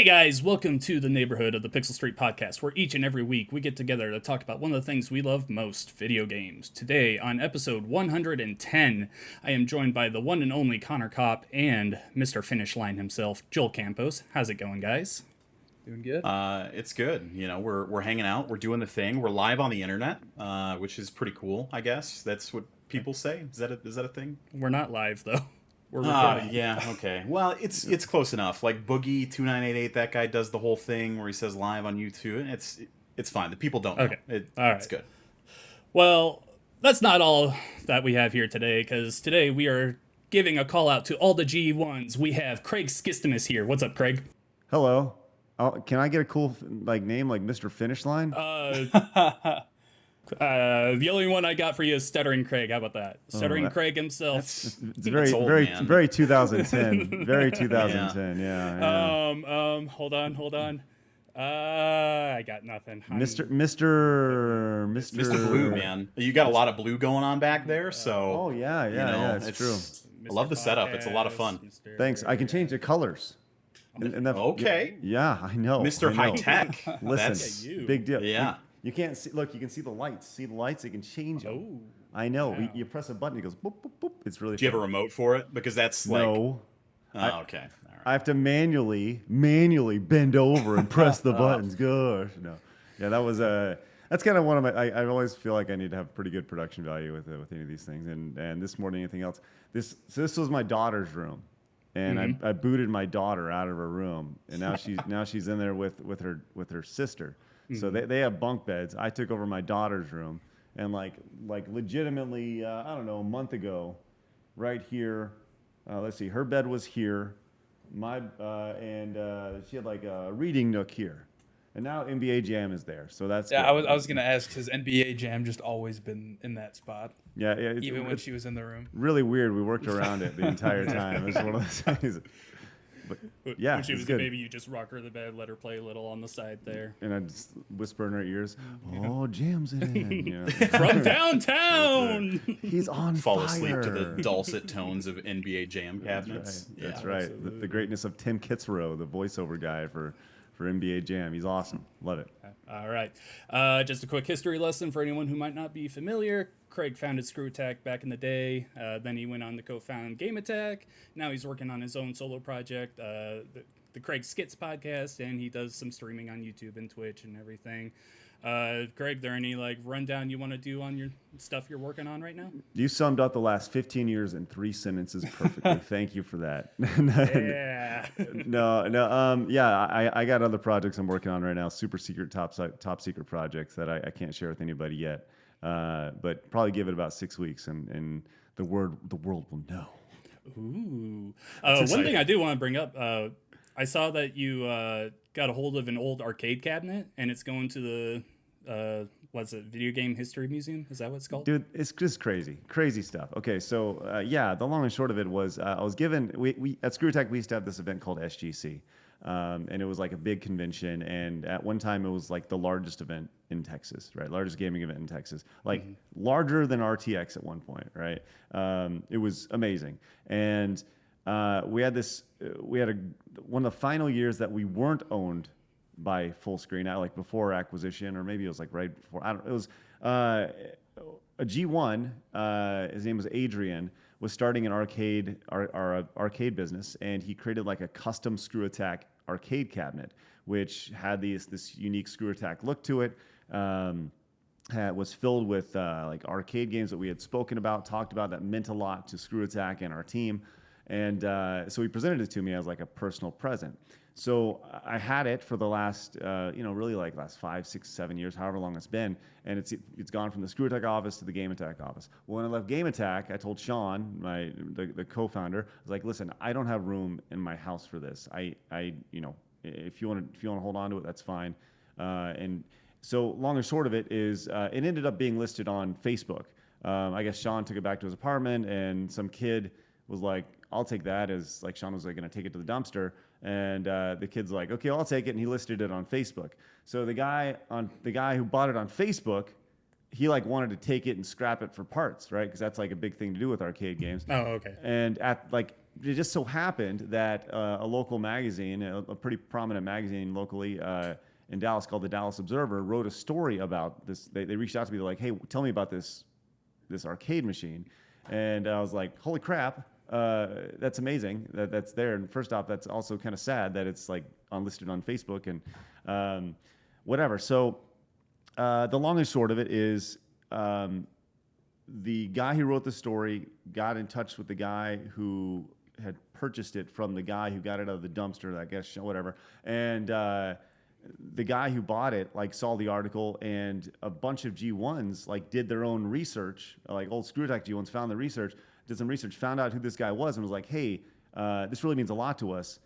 Hey guys, welcome to the neighborhood of the Pixel Street podcast, where each and every week we get together to talk about one of the things we love most, video games. Today, on episode 110, I am joined by the one and only Connor Kopp and Mr. Finish Line himself, Joel Campos. How's it going, guys? Doing good. It's good. We're hanging out. We're doing the thing. We're live on the internet, which is pretty cool. I guess that's what people say. Is that a thing? We're not live though. We're recording. Yeah. Okay. Well, it's close enough. Like Boogie2988, that guy does the whole thing where he says live on YouTube, and it's fine. The people don't know. Okay. All right. It's good. Well, that's not all that we have here today, because today we are giving a call out to all the G1s. We have Craig Skistimas here. What's up, Craig? Hello. Can I get a cool name like Mr. Finish Line? The only one I got for you is Stuttering Craig. How about that? Stuttering Craig himself. It's very, old, very, man. very 2010. Very 2010. Yeah. Hold on. I got nothing. Mr. Blue, man. You got a lot of blue going on back there, so. Oh yeah. It's true. I love the setup. It's a lot of fun. Thanks. I can change the colors. Okay. Yeah, I know. Mr. I know. High Tech. Listen, big deal. Yeah. You can't see. Look, you can see the lights. See the lights? It can change them. Oh. I know. Wow. You press a button, it goes boop boop boop. It's really. Do you have a remote for it? Because that's like. No. Oh, okay. All right. I have to manually bend over and press the buttons. Gosh, no. Yeah, that's kind of one of my. I always feel like I need to have pretty good production value with any of these things. And this more than anything else, this was my daughter's room, and I booted my daughter out of her room, and now she's in there with her sister. So they have bunk beds. I took over my daughter's room, and like legitimately, I don't know, a month ago, right here. Let's see, her bed was here, and she had like a reading nook here, and now NBA Jam is there. So that's yeah. good. I was gonna ask, has NBA Jam just always been in that spot? Yeah. Even when she was in the room. Really weird. We worked around it the entire time. It's one of those things. But yeah, When she was good. a baby, you just rock her to the bed, let her play a little on the side there. And I just whisper in her ears, "Oh, Jam's in." You know? From downtown! He's on Fall fire. asleep to the dulcet tones of NBA Jam That's cabinets. right. That's right. The greatness of Tim Kitzrow, the voiceover guy for NBA Jam. He's awesome. Love it. All right. Just a quick history lesson for anyone who might not be familiar. Craig founded Screw Attack back in the day. Then he went on to co-found Game Attack. Now he's working on his own solo project, the Craig Skits podcast, and he does some streaming on YouTube and Twitch and everything. Craig, there any rundown you want to do on your stuff you're working on right now? You summed up the last 15 years in 3 sentences perfectly. Thank you for that. Yeah. Yeah, I got other projects I'm working on right now, super secret, top secret projects that I can't share with anybody yet. But probably give it about 6 weeks, and the world will know. Ooh. One thing I do want to bring up, I saw that you got a hold of an old arcade cabinet, and it's going to the Video Game History Museum? Is that what it's called? Dude, it's just crazy stuff. Okay, so the long and short of it was I was given, we at Screw Attack we used to have this event called SGC, and it was like a big convention, and at one time it was like the largest event in Texas, right? Largest gaming event in Texas, like larger than RTX at one point, right? It was amazing, and we had one of the final years that we weren't owned by Full Screen, like before acquisition, or maybe it was like right before. It was a G1. His name was Adrian. Was starting an arcade business, and he created like a custom Screw Attack arcade cabinet, which had this unique Screw Attack look to it. Was filled with like arcade games that we had talked about that meant a lot to Screw Attack and our team. And so he presented it to me as like a personal present. So I had it for the last, really like last 5, 6, 7 years, however long it's been. And it's gone from the Screw Attack office to the Game Attack office. Well, when I left Game Attack, I told Sean, the co-founder, I was like, listen, I don't have room in my house for this. If you want to hold on to it, that's fine. And so long and short of it is, it ended up being listed on Facebook. I guess Sean took it back to his apartment, and some kid was like, I'll take that, as like Sean was like going to take it to the dumpster, and the kid's like, okay, I'll take it, and he listed it on Facebook. So the guy who bought it on Facebook, he like wanted to take it and scrap it for parts, right? Because that's like a big thing to do with arcade games. Oh, okay. And at like it just so happened that a local magazine, a pretty prominent magazine locally in Dallas called the Dallas Observer, wrote a story about this. They reached out to me. They're like, "Hey, tell me about this arcade machine," and I was like, "Holy crap, that's amazing that's there." And first off, that's also kind of sad that it's like unlisted on Facebook and whatever. So the long and short of it is. The guy who wrote the story got in touch with the guy who had purchased it from the guy who got it out of the dumpster, I guess, whatever. And the guy who bought it like saw the article, and a bunch of G1s like did their own research, like old Screw Attack G1s found the research, did some research, found out who this guy was, and was like, "Hey, this really means a lot to us.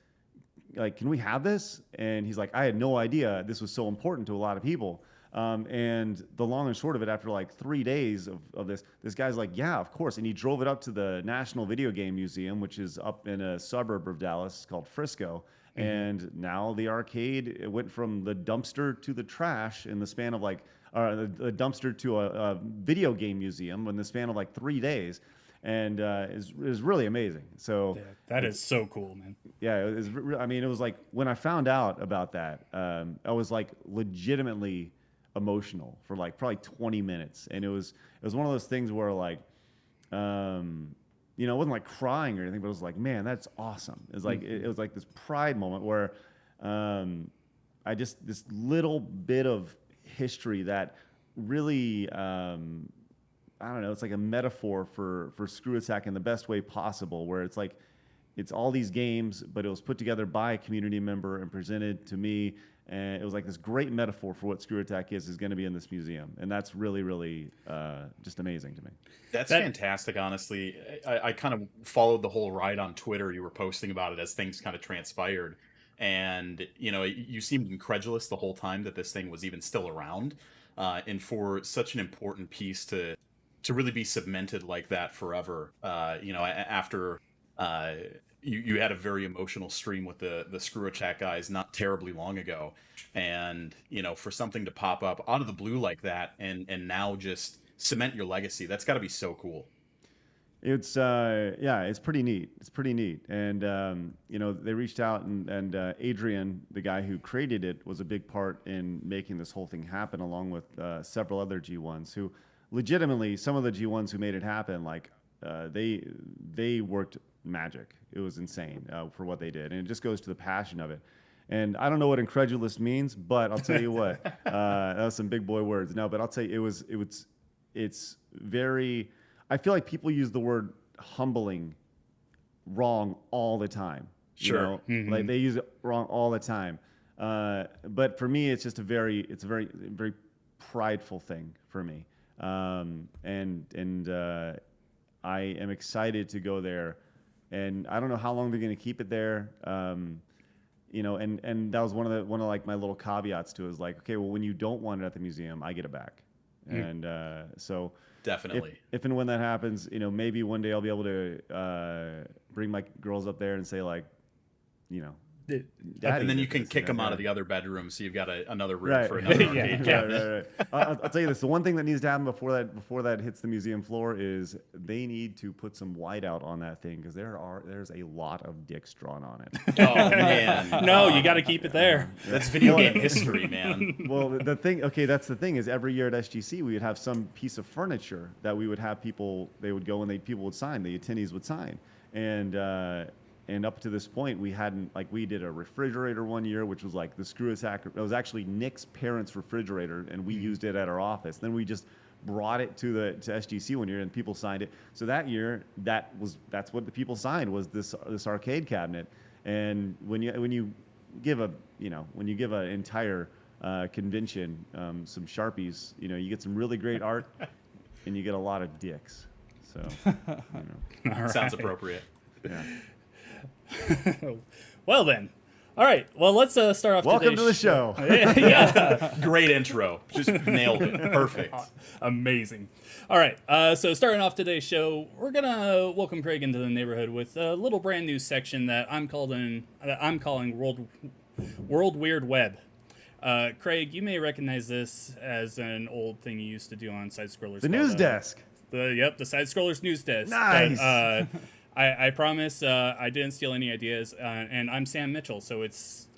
Like, can we have this?" And he's like, "I had no idea this was so important to a lot of people." And the long and short of it, after like 3 days of this guy's like, "Yeah, of course." And he drove it up to the National Video Game Museum, which is up in a suburb of Dallas called Frisco. Mm-hmm. And now the arcade, it went from the dumpster to the trash in the span of like, the dumpster to a video game museum in the span of like 3 days. And is really amazing. So yeah, that is so cool, man. Yeah, I mean, it was like when I found out about that, I was like legitimately emotional for like probably 20 minutes, and it was one of those things where like, it wasn't like crying or anything, but it was like, man, that's awesome. It was like it was like this pride moment where, I just this little bit of history that really. I don't know, it's like a metaphor for Screw Attack in the best way possible, where it's like, it's all these games, but it was put together by a community member and presented to me. And it was like this great metaphor for what Screw Attack is going to be in this museum. And that's really, really just amazing to me. That's fantastic, honestly. I kind of followed the whole ride on Twitter. You were posting about it as things kind of transpired. And, you seemed incredulous the whole time that this thing was even still around. And for such an important piece to really be cemented like that forever, after you had a very emotional stream with the Screw Attack guys not terribly long ago, and for something to pop up out of the blue like that and now just cement your legacy, that's got to be so cool. It's it's pretty neat. It's pretty neat, and they reached out, and Adrian, the guy who created it, was a big part in making this whole thing happen, along with several other G1s who. Legitimately, some of the G1s who made it happen, like they worked magic. It was insane for what they did, and it just goes to the passion of it. And I don't know what incredulous means, but I'll tell you what, that was some big boy words. No, but I'll tell you, it's very. I feel like people use the word humbling wrong all the time. Sure, like they use it wrong all the time. But for me, it's just a very prideful thing for me. I am excited to go there, and I don't know how long they're going to keep it there. And that was one of like my little caveats to it, is like, okay, well, when you don't want it at the museum, I get it back. And so definitely, if and when that happens, maybe one day I'll be able to bring my girls up there and say, like, and then you can kick them out of the other bedroom, so you've got another room for another arcade cabinet. Right. I'll tell you this: the one thing that needs to happen before that hits the museum floor is they need to put some white out on that thing, because there's a lot of dicks drawn on it. Oh man, no, you got to keep it there. That's video game history, man. Well, that's the thing is, every year at SGC we would have some piece of furniture that we would have people. They would go and people would sign. The attendees would sign, and up to this point, we hadn't, like, we did a refrigerator one year, which was like the Screw Attack. It was actually Nick's parents' refrigerator, and we used it at our office. Then we just brought it to SGC one year, and people signed it. So that year, that's what the people signed, was this arcade cabinet. And when you give an entire convention some Sharpies, you get some really great art, and you get a lot of dicks. So Right. Sounds appropriate. Yeah. Well then, all right. Well, let's start off. Welcome to the show. Yeah. Great intro. Just nailed it. Perfect. Amazing. All right. So starting off today's show, we're gonna welcome Craig into the neighborhood with a little brand new section that I'm calling World Weird Web. Craig, you may recognize this as an old thing you used to do on Side Scrollers. The news desk. The Side Scrollers news desk. Nice. But, I promise I didn't steal any ideas, and I'm Sam Mitchell, so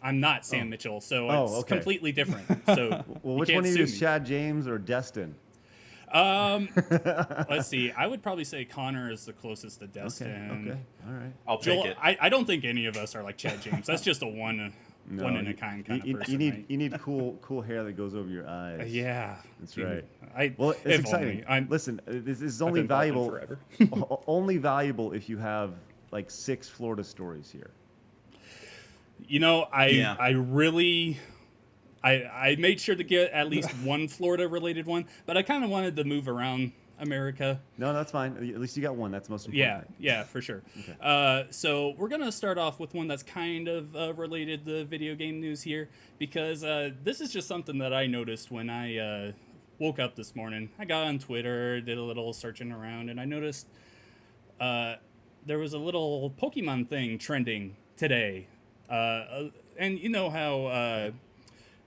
I'm not Sam Mitchell, so it's okay. completely different. So Well, you which can't one of you sue is me. Chad James or Destin? Let's see. I would probably say Connor is the closest to Destin. Okay. All right. I'll take Joel, it. I don't think any of us are like Chad James. That's just a one in a kind of you person. need right? you need cool hair that goes over your eyes. Yeah, That's dude. right. Well, it's if exciting. only. Listen, this is I've only been balding valuable. forever. Only valuable if you have like 6 Florida stories here. You know, Yeah. I really. I made sure to get at least one Florida related one, but I kind of wanted to move around America. No, that's fine. At least you got one. That's the most important. Yeah, for sure. Okay. So we're gonna start off with one that's kind of related to video game news here, because this is just something that I noticed when I woke up this morning. I got on Twitter, did a little searching around, and I noticed there was a little Pokemon thing trending today. And you know how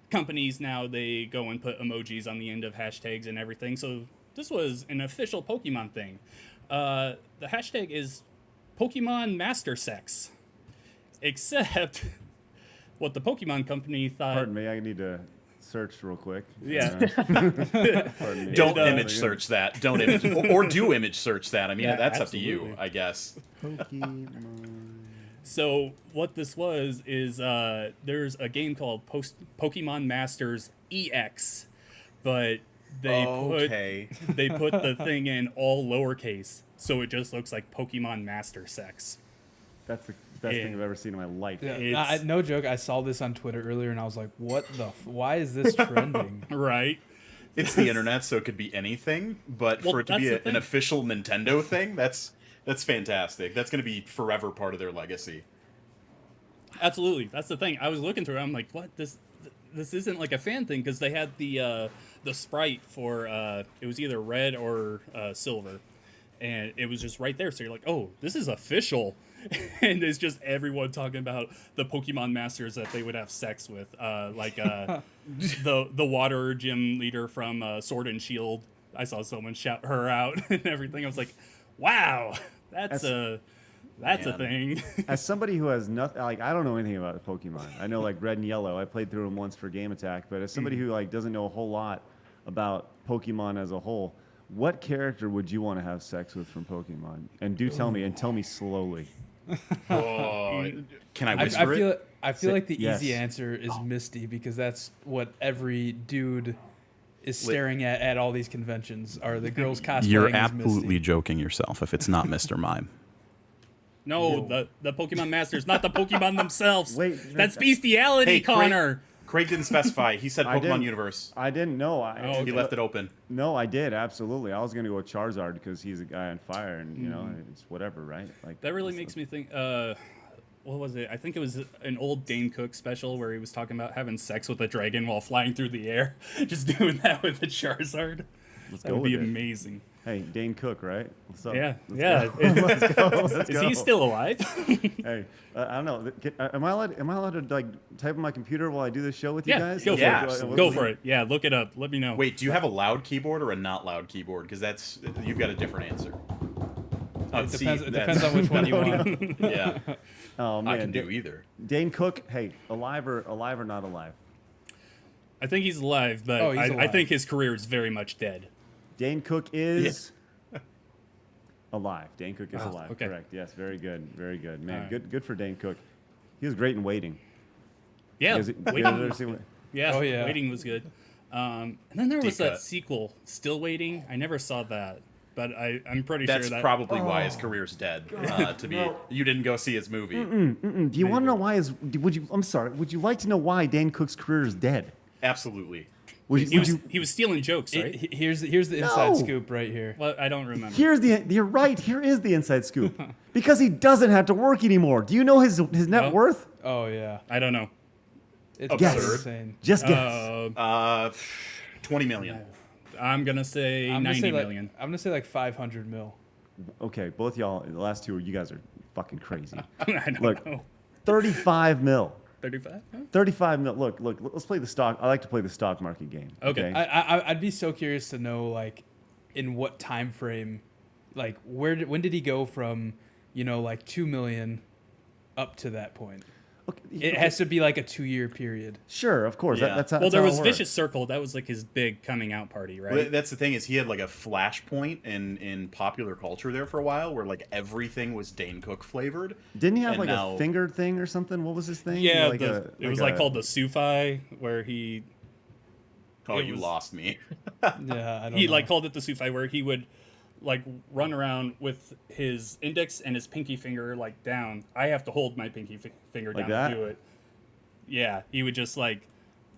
companies now, they go and put emojis on the end of hashtags and everything. So this was an official Pokemon thing. The hashtag is Pokemon Master Sex. Except what the Pokemon company thought. Pardon me. I need to search real quick. Yeah. Pardon me. Don't And, image search that. Don't image or do image search that. I mean, Yeah, that's up to you, absolutely. I guess. Pokemon. So what this was is there's a game called Pokemon Masters EX, but they put the thing in all lowercase, so it just looks like Pokemon Master Sex. That's the best thing I've ever seen in my life. Yeah, It's- no joke. I saw this on Twitter earlier, and I was like, "What the? Why is this trending?" Right? It's the internet, so it could be anything. But Well, for it to that's be the an thing. official Nintendo thing, that's fantastic. That's going to be forever part of their legacy. Absolutely. That's the thing. I was looking through it, I'm like, what? This isn't like a fan thing, because they had the sprite for it was either red or silver, and it was just right there. So you're like, oh, this is official. And it's just everyone talking about the Pokemon Masters that they would have sex with, like the water gym leader from Sword and Shield. I saw someone shout her out and everything. I was like, wow, that's a Man. thing. As somebody who has nothing, like I don't know anything about Pokemon. I know like Red and Yellow. I played through them once for Game Attack, but as somebody who like doesn't know a whole lot about Pokemon as a whole, what character would you want to have sex with from Pokemon? And do tell me, and tell me slowly. Oh, can I I whisper feel it? I feel like the Yes. easy answer is Misty, because that's what every dude is staring at all these conventions. Are the girls cosplaying You're as absolutely Misty. joking yourself if it's not Mr. Mime. No, the Pokemon Masters, not the Pokemon themselves. Wait, That's bestiality, Hey, Connor. Craig didn't specify. He said I Pokemon didn't. Universe. I didn't know. Oh, He left it open. No, I did absolutely. I was gonna go with Charizard because he's a guy on fire, and you know it's whatever, right? Like That really makes me think. What was it? I think it was an old Dane Cook special where he was talking about having sex with a dragon while flying through the air. Just doing that with a Charizard. Let's That go would be with it. amazing. Hey, Dane Cook, right? What's up? Yeah, Let's yeah. go. Let's go. Let's Is go. he still alive? Hey, I don't know. Am I allowed to like type on my computer while I do this show with you Yeah, guys? go for Yeah, it. absolutely. Go for it. Yeah, look it up. Let me know. Wait, do you have a loud keyboard or a not loud keyboard? Because you've got a different answer. It depends on which one you want. Yeah, Oh man, I can do either. Dane Cook. Hey, alive or not alive? I think he's alive, but Oh, he's I alive. think his career is very much dead. Dane Cook is alive. Dane Cook is Oh, alive. okay. Correct. Yes. Very good. Very good. Man, All right. good for Dane Cook. He was great in Waiting. Yeah, You guys waiting. ever see Yeah, Oh, yeah. Waiting was good. And then there was Deep that cut. sequel, Still Waiting. I never saw that, but I'm pretty That's sure that. probably why his career's dead. You didn't go see his movie. Do you want to know why? I'm sorry. Would you like to know why Dane Cook's career is dead? Absolutely. He was stealing jokes, right? Here's the inside No. scoop right here. Well, I don't remember. You're right. Here is the inside scoop. Because he doesn't have to work anymore. Do you know his net No. worth? Oh yeah, I don't know. it's Absurd. insane. Just guess. 20 million. I'm gonna say 90 million. I'm gonna say like 500 mil. Okay, both y'all, the last two, you guys are fucking crazy. I don't Look. know. 35 mil. 35? Huh? 35 mil. Look, let's play the stock. I like to play the stock market game. Okay. I'd be so curious to know like in what time frame, like when did he go from like 2 million up to that point. Okay, It has to be like a 2-year period. Sure, of course. Yeah. That's how, Well, that's there how was it works. Vicious Circle. That was like his big coming out party, right? Well, that's the thing is he had like a flashpoint in popular culture there for a while where like everything was Dane Cook flavored. Didn't he have and like now- a finger thing or something? What was his thing? Yeah, Like it was like called the Sufi, where he Oh, it you was- lost me. Yeah, I don't he know. like called it the Sufi, where he would like run around with his index and his pinky finger like down. I have to hold my pinky finger Like down that? to do it. Yeah, he would just like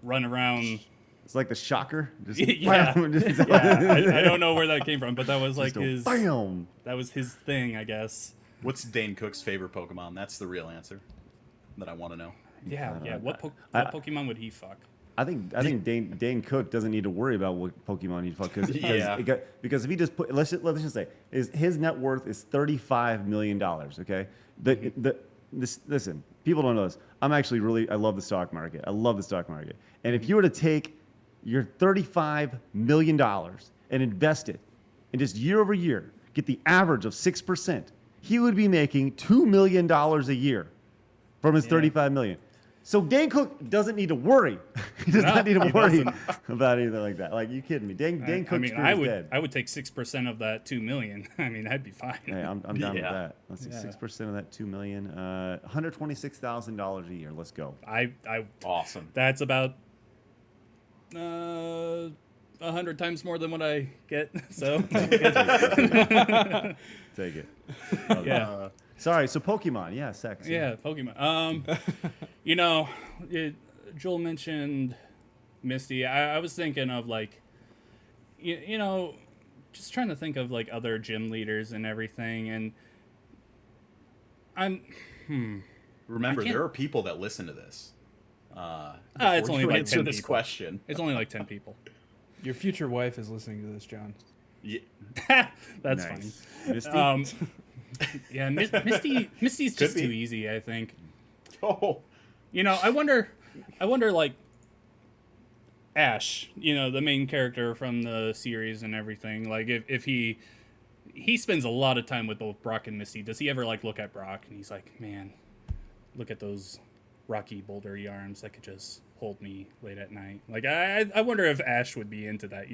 run around. It's like the shocker. Just, Yeah. just- I don't know where that came from, but that was like just a his. bam. That was his thing, I guess. What's Dane Cook's favorite Pokemon? That's the real answer that I want to know. Yeah, don't yeah. know. What I- Pokemon would he fuck? I think Dane Cook doesn't need to worry about what Pokemon he'd fuck Yeah. because if he just put let's just say his net worth is $35 million. Okay, listen, people don't know this. I love the stock market. I love the stock market. And if you were to take your $35 million and invest it and just year over year get the average of 6%, he would be making $2 million a year from his $35 million. So Dane Cook doesn't need to worry. He does not need to he worry doesn't. about anything like that. Like, you kidding me? Dane I Cook's mean, dead. I would take 6% of that 2 million. I mean, that'd be fine. Hey, I'm down with Yeah. that. Let's see, Yeah. 6% of that 2 million, $126,000 a year. Let's go. I Awesome. that's about 100 times more than what I get. So Take it. yeah, Sorry. So Pokemon, yeah, sex. yeah, Pokemon. Joel mentioned Misty. I was thinking of like, just trying to think of like other gym leaders and everything, and Remember, I can't- there are people that listen to this. it's before only you like answer 10 this people. question. It's only like 10 people. Your future wife is listening to this, John. Yeah. That's Nice. funny. Misty? Yeah, Misty's Could just be. too easy, I think. Oh, I wonder like Ash, the main character from the series and everything, like if he spends a lot of time with both Brock and Misty, does he ever like look at Brock and he's like, man, look at those rocky bouldery arms that could just hold me late at night? Like I wonder if Ash would be into that,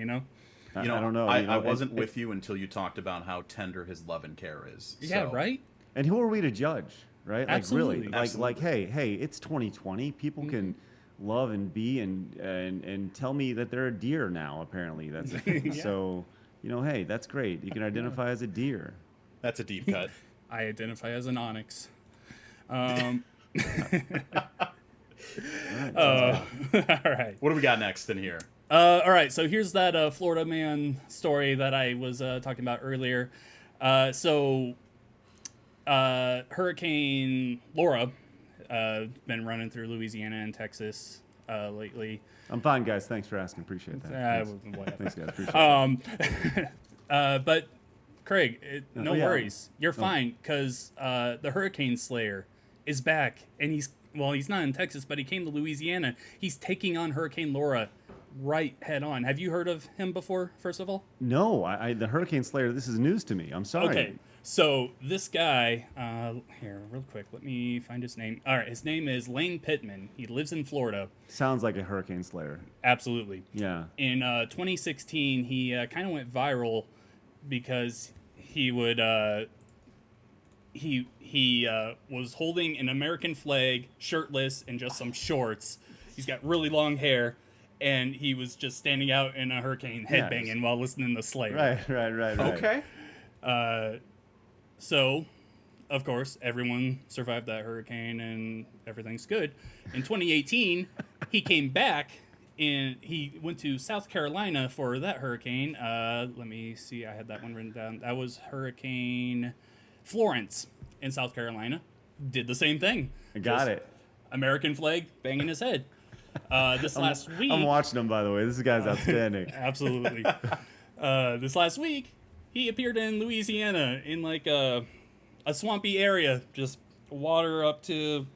I don't know. I wasn't with you until you talked about how tender his love and care is. Yeah, So, right? And who are we to judge, right? Absolutely. Like, really. Like, Absolutely. hey, it's 2020. People can love and be and tell me that they're a deer now, apparently. That's Yeah. So, hey, that's great. You can identify as a deer. That's a deep cut. I identify as an onyx. All right. What do we got next in here? All right, so here's that Florida man story that I was talking about earlier. Hurricane Laura been running through Louisiana and Texas lately. I'm fine, guys. Thanks for asking. Appreciate that. Whatever. Thanks, guys. Appreciate it. But Craig, no yeah. worries. You're fine because the Hurricane Slayer is back, and he's not in Texas, but he came to Louisiana. He's taking on Hurricane Laura right head on. Have you heard of him before? First of all, No, the Hurricane Slayer, this is news to me. I'm sorry. okay. So this guy, here, real quick, let me find his name. All right, his name is Lane Pittman. He lives in Florida. Sounds like a Hurricane Slayer. Absolutely. Yeah. In 2016, he kind of went viral because he would he was holding an American flag, shirtless, and just some shorts. He's got really long hair, and he was just standing out in a hurricane, headbanging while listening to Slayer. Right. Okay. So, of course, everyone survived that hurricane and everything's good. In 2018, he came back and he went to South Carolina for that hurricane. Let me see. I had that one written down. That was Hurricane Florence in South Carolina. Did the same thing. I got Just it. American flag banging his head. This last week. I'm watching him, by the way. This guy's outstanding. Absolutely. This last week, he appeared in Louisiana in like a swampy area, just water up to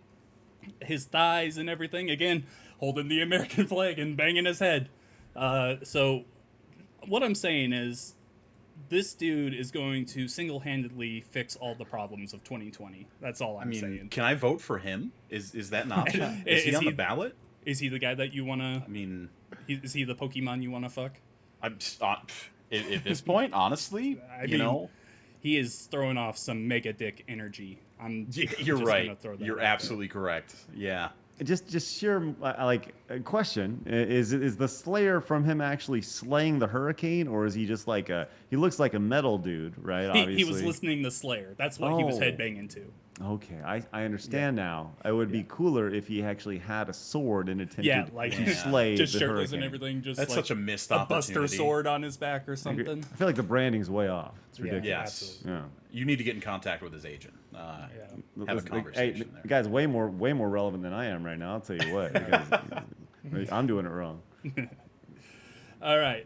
his thighs and everything. Again, holding the American flag and banging his head. So what I'm saying is, this dude is going to single-handedly fix all the problems of 2020. That's all I'm saying. Can I vote for him? Is that an option? Is he on the ballot? Is he the guy that you want to... I mean... Is he the Pokemon you want to fuck? I'm at this point, honestly, you know... He is throwing off some mega dick energy. You're right. You're absolutely correct. Yeah. Just sheer like a question is the Slayer from him actually slaying the Hurricane, or is he just like he looks like a metal dude, right? Obviously he was listening to Slayer. That's what he was headbanging to. Okay, I understand now. It would be cooler if he actually had a sword and attempted to slay just the shirtless Hurricane. and everything. Just that's like such a missed a opportunity. Buster sword on his back or something. I feel like the branding's way off. It's ridiculous. Yes. Yeah. You need to get in contact with his agent. Have a conversation Hey, there. the guy's way more relevant than I am right now. I'll tell you what. Because I'm doing it wrong. All right,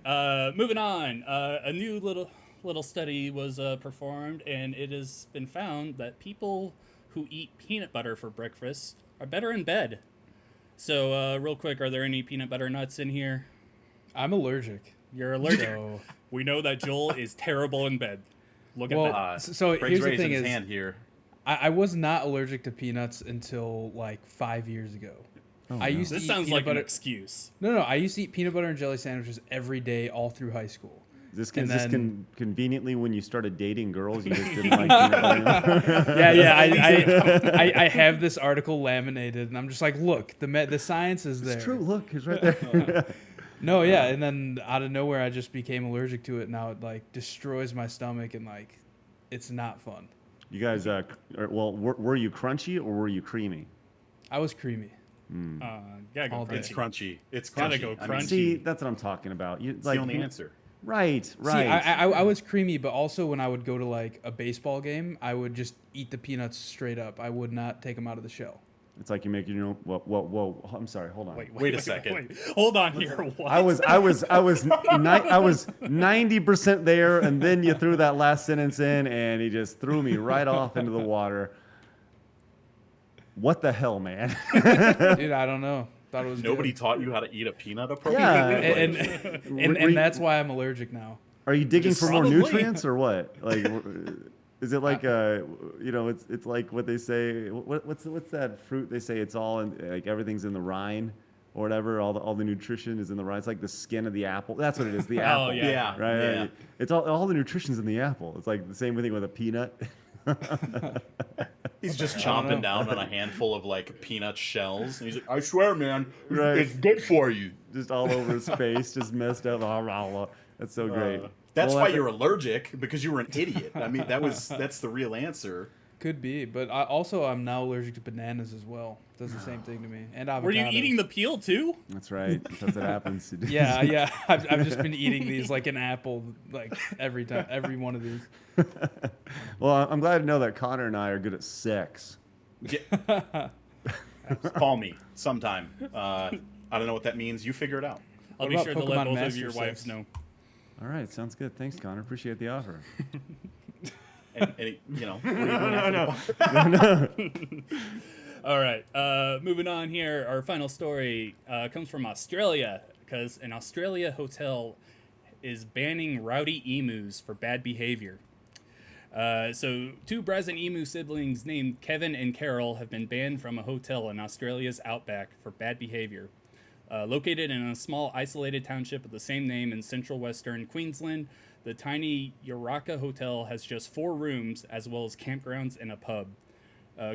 moving on. A new little study was performed, and it has been found that people who eat peanut butter for breakfast are better in bed. So, real quick, are there any peanut butter nuts in here? I'm allergic. You're allergic. So, We know that Joel is terrible in bed. Look at well, that. so Craig's here's the raising thing: his is hand here. I was not allergic to peanuts until like 5 years ago. I used to This eat sounds peanut like an butter. excuse. No, I used to eat peanut butter and jelly sandwiches every day, all through high school. Is And this then- conveniently when you started dating girls, you just didn't like peanut butter? Yeah. I have this article laminated, and I'm just like, look, the science is there. It's true. Look, it's right there. No, yeah, and then out of nowhere, I just became allergic to it. Now it like destroys my stomach, and like, it's not fun. You guys, were you crunchy or were you creamy? I was creamy. Gotta go All day. It's crunchy. It's crunchy. Gotta go I mean, crunchy. See, that's what I'm talking about. it's the only answer. Right. See, I was creamy, but also when I would go to like a baseball game, I would just eat the peanuts straight up. I would not take them out of the shell. It's like you're making your own. Whoa. I'm sorry. Hold on. Wait a second. Hold on here. What? I was 90% there, and then you threw that last sentence in, and he just threw me right off into the water. What the hell, man? Dude, I don't know. Thought it was Nobody good. taught you how to eat a peanut appropriately. Yeah. And that's why I'm allergic now. Are you digging for more Probably. nutrients or what? Like, is it like it's like what they say? What's that fruit they say? It's all in, like everything's in the rind or whatever. All the nutrition is in the rind. It's like the skin of the apple. That's what it is. The apple. yeah. Right. Yeah. It's all the nutrition's in the apple. It's like the same thing with a peanut. He's just chomping down on a handful of like peanut shells. And he's like, I swear, man, Right. it's good for you. Just all over his face, just messed up. That's so great. That's Well, why you're allergic, because you were an idiot. I mean, that's the real answer. Could be, but I'm now allergic to bananas as well. Does the same thing to me. And avocados. Were you eating the peel too? That's right. That's what happens. Yeah. I've just been eating these like an apple, like every time, every one of these. Well, I'm glad to know that Connor and I are good at sex. Call me sometime. I don't know what that means. You figure it out. I'll What be about sure to let Pokemon both of Master your wives Sex? know. All right, sounds good. Thanks, Connor. Appreciate the offer. And what are you doing All right, moving on here. Our final story comes from Australia, because an Australia hotel is banning rowdy emus for bad behavior. So, two brazen emu siblings named Kevin and Carol have been banned from a hotel in Australia's outback for bad behavior. Located in a small isolated township of the same name in central western Queensland, the tiny Uraka Hotel has just 4 rooms as well as campgrounds and a pub.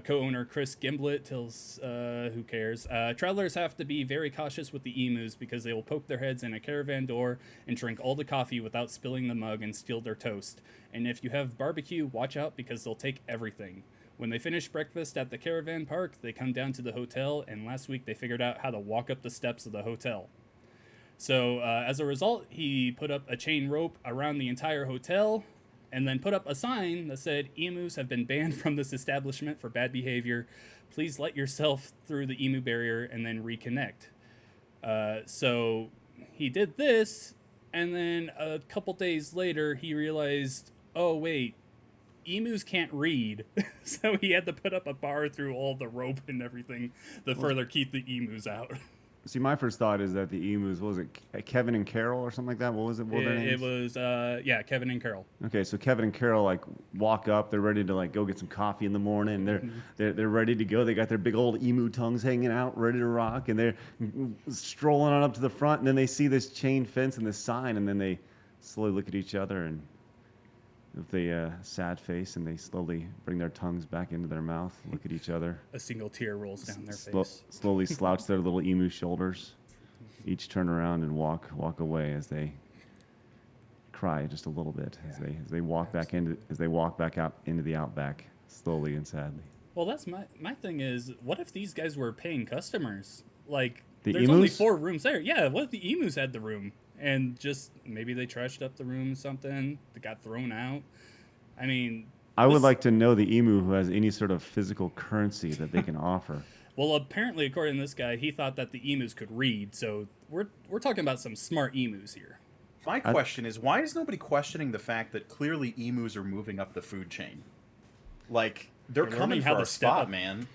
Co-owner Chris Gimblett tells Who Cares, travelers have to be very cautious with the emus because they will poke their heads in a caravan door and drink all the coffee without spilling the mug and steal their toast. And if you have barbecue, watch out because they'll take everything. When they finish breakfast at the caravan park, they come down to the hotel, and last week they figured out how to walk up the steps of the hotel. So as a result, he put up a chain rope around the entire hotel and then put up a sign that said, "Emus have been banned from this establishment for bad behavior. Please let yourself through the emu barrier and then reconnect." So he did this, and then a couple days later, he realized, oh, wait, emus can't read. So he had to put up a bar through all the rope and everything to further keep the emus out. See, my first thought is that the emus, what was it, Kevin and Carol or something like that? What was it? What were their It names? was Kevin and Carol. Okay, so Kevin and Carol like walk up. They're ready to like go get some coffee in the morning. They're ready to go. They got their big old emu tongues hanging out, ready to rock, and they're strolling on up to the front. And then they see this chain fence and this sign, and then they slowly look at each other and with a sad face, and they slowly bring their tongues back into their mouth, look at each other, A single tear rolls down their face. slowly slouch their little emu shoulders, each turn around and walk away as they cry just a little bit as they walk back out into the outback slowly and sadly. Well, that's my thing is, what if these guys were paying customers? Like, The there's only emus? 4 rooms there. Yeah, what if the emus had the room? And just maybe they trashed up the room or something. They got thrown out. I mean, I would this- like to know the emu who has any sort of physical currency that they can offer. Well, apparently, according to this guy, he thought that the emus could read. So we're talking about some smart emus here. My question is, why is nobody questioning the fact that clearly emus are moving up the food chain? Like, they're They're coming learning how for to our step spot, up. man.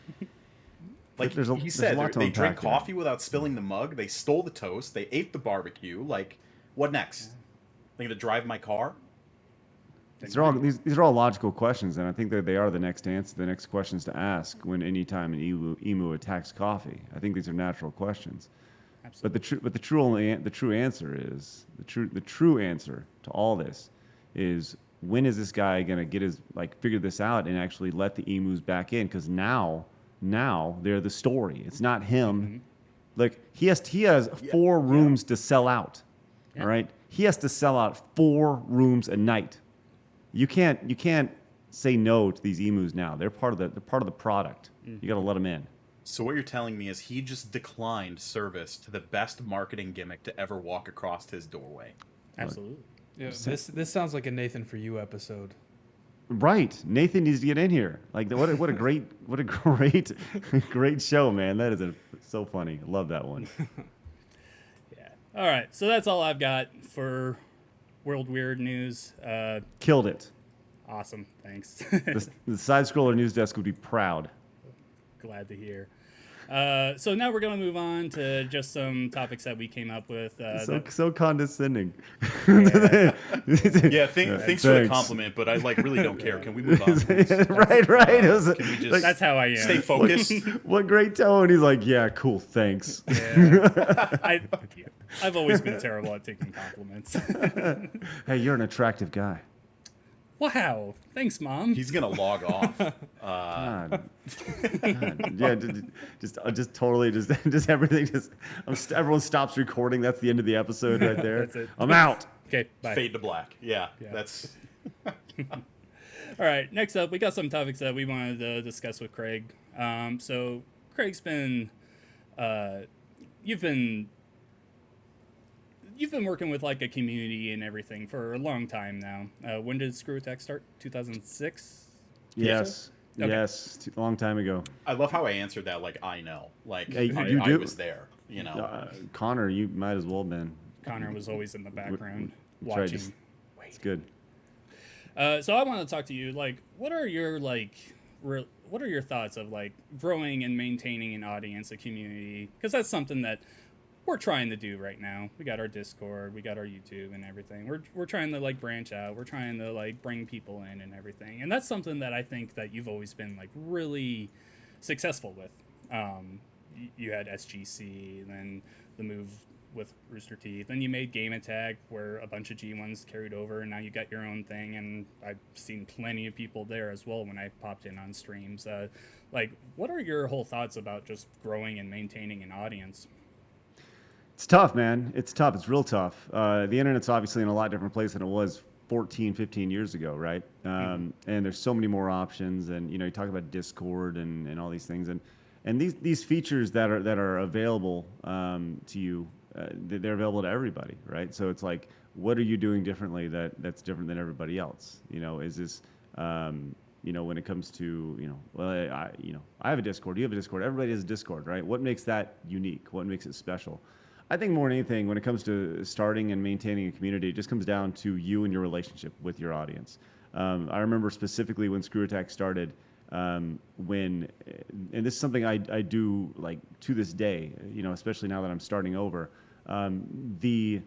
Like There's a he said, lot to they drank unpack there. coffee without spilling the mug. They stole the toast. They ate the barbecue. Like, what next? They gonna drive my car? These are all logical questions, and I think that they are the next answer, the next questions to ask when any time an emu attacks coffee. I think these are natural questions. Absolutely. But the true answer to all this is, when is this guy gonna get his figure this out and actually let the emus back in? Because now they're the story. It's not him. Mm-hmm. Like he has 4 rooms to sell out. Yeah. All right, he has to sell out 4 rooms a night. You can't say no to these emus now. They're part of the product. You got to let them in. So what you're telling me is he just declined service to the best marketing gimmick to ever walk across his doorway. Absolutely. Yeah, this sounds like a Nathan for You episode. Right, Nathan needs to get in here. Like what a great great show, man. That is so funny. Love that one. Yeah. All right. So that's all I've got for World Weird News. Killed it. Awesome. Thanks. The side scroller news desk would be proud. Glad to hear. So now we're going to move on to just some topics that we came up with. So condescending. Yeah, thanks for the thanks. compliment, but I really don't care. Can we move on? please? right. It was Can we just That's how I am. stay focused? what great tone. He's like, yeah, cool, thanks. Yeah. I've always been terrible at taking compliments. Hey, you're an attractive guy. Wow. Thanks, Mom. He's gonna log off. God. Yeah, just totally, just everything, everyone stops recording. That's the end of the episode right there. That's it. I'm out. Okay, bye. Fade to black. Yeah, Yeah. that's All right, next up, we got some topics that we wanted to discuss with Craig. So Craig's been, you've been working with like a community and everything for a long time now. When did Screw Attack start? 2006? Yes. Okay. Yes. A long time ago. I love how I answered that like I know. Like Yeah, you I do. was there, you know. Connor, you might as well have been. Connor was always in the background That's right, watching. just- It's good. So I want to talk to you. Like, what are your what are your thoughts of like growing and maintaining an audience, a community? Because that's something that we're trying to do right now. We got our Discord, we got our YouTube and everything. We're trying to like branch out. We're trying to like bring people in and everything. And that's something that I think that you've always been like really successful with. You had SGC, and then the move with Rooster Teeth. Then you made Game Attack, where a bunch of G1s carried over, and now you got your own thing. And I've seen plenty of people there as well when I popped in on streams. Like, what are your whole thoughts about just growing and maintaining an audience? It's tough, man. It's tough. It's real tough. The internet's obviously in a lot different place than it was 14, 15 years ago, right? And there's so many more options. And, you talk about Discord and all these things. And these features that are available to you, they're available to everybody, right? So it's like, what are you doing differently that's different than everybody else? Is this, when it comes to, I have a Discord, you have a Discord, everybody has a Discord, right? What makes that unique? What makes it special? I think more than anything, when it comes to starting and maintaining a community, it just comes down to you and your relationship with your audience. I remember specifically when Screw Attack started, when, and this is something I do like to this day, you know, especially now that I'm starting over, the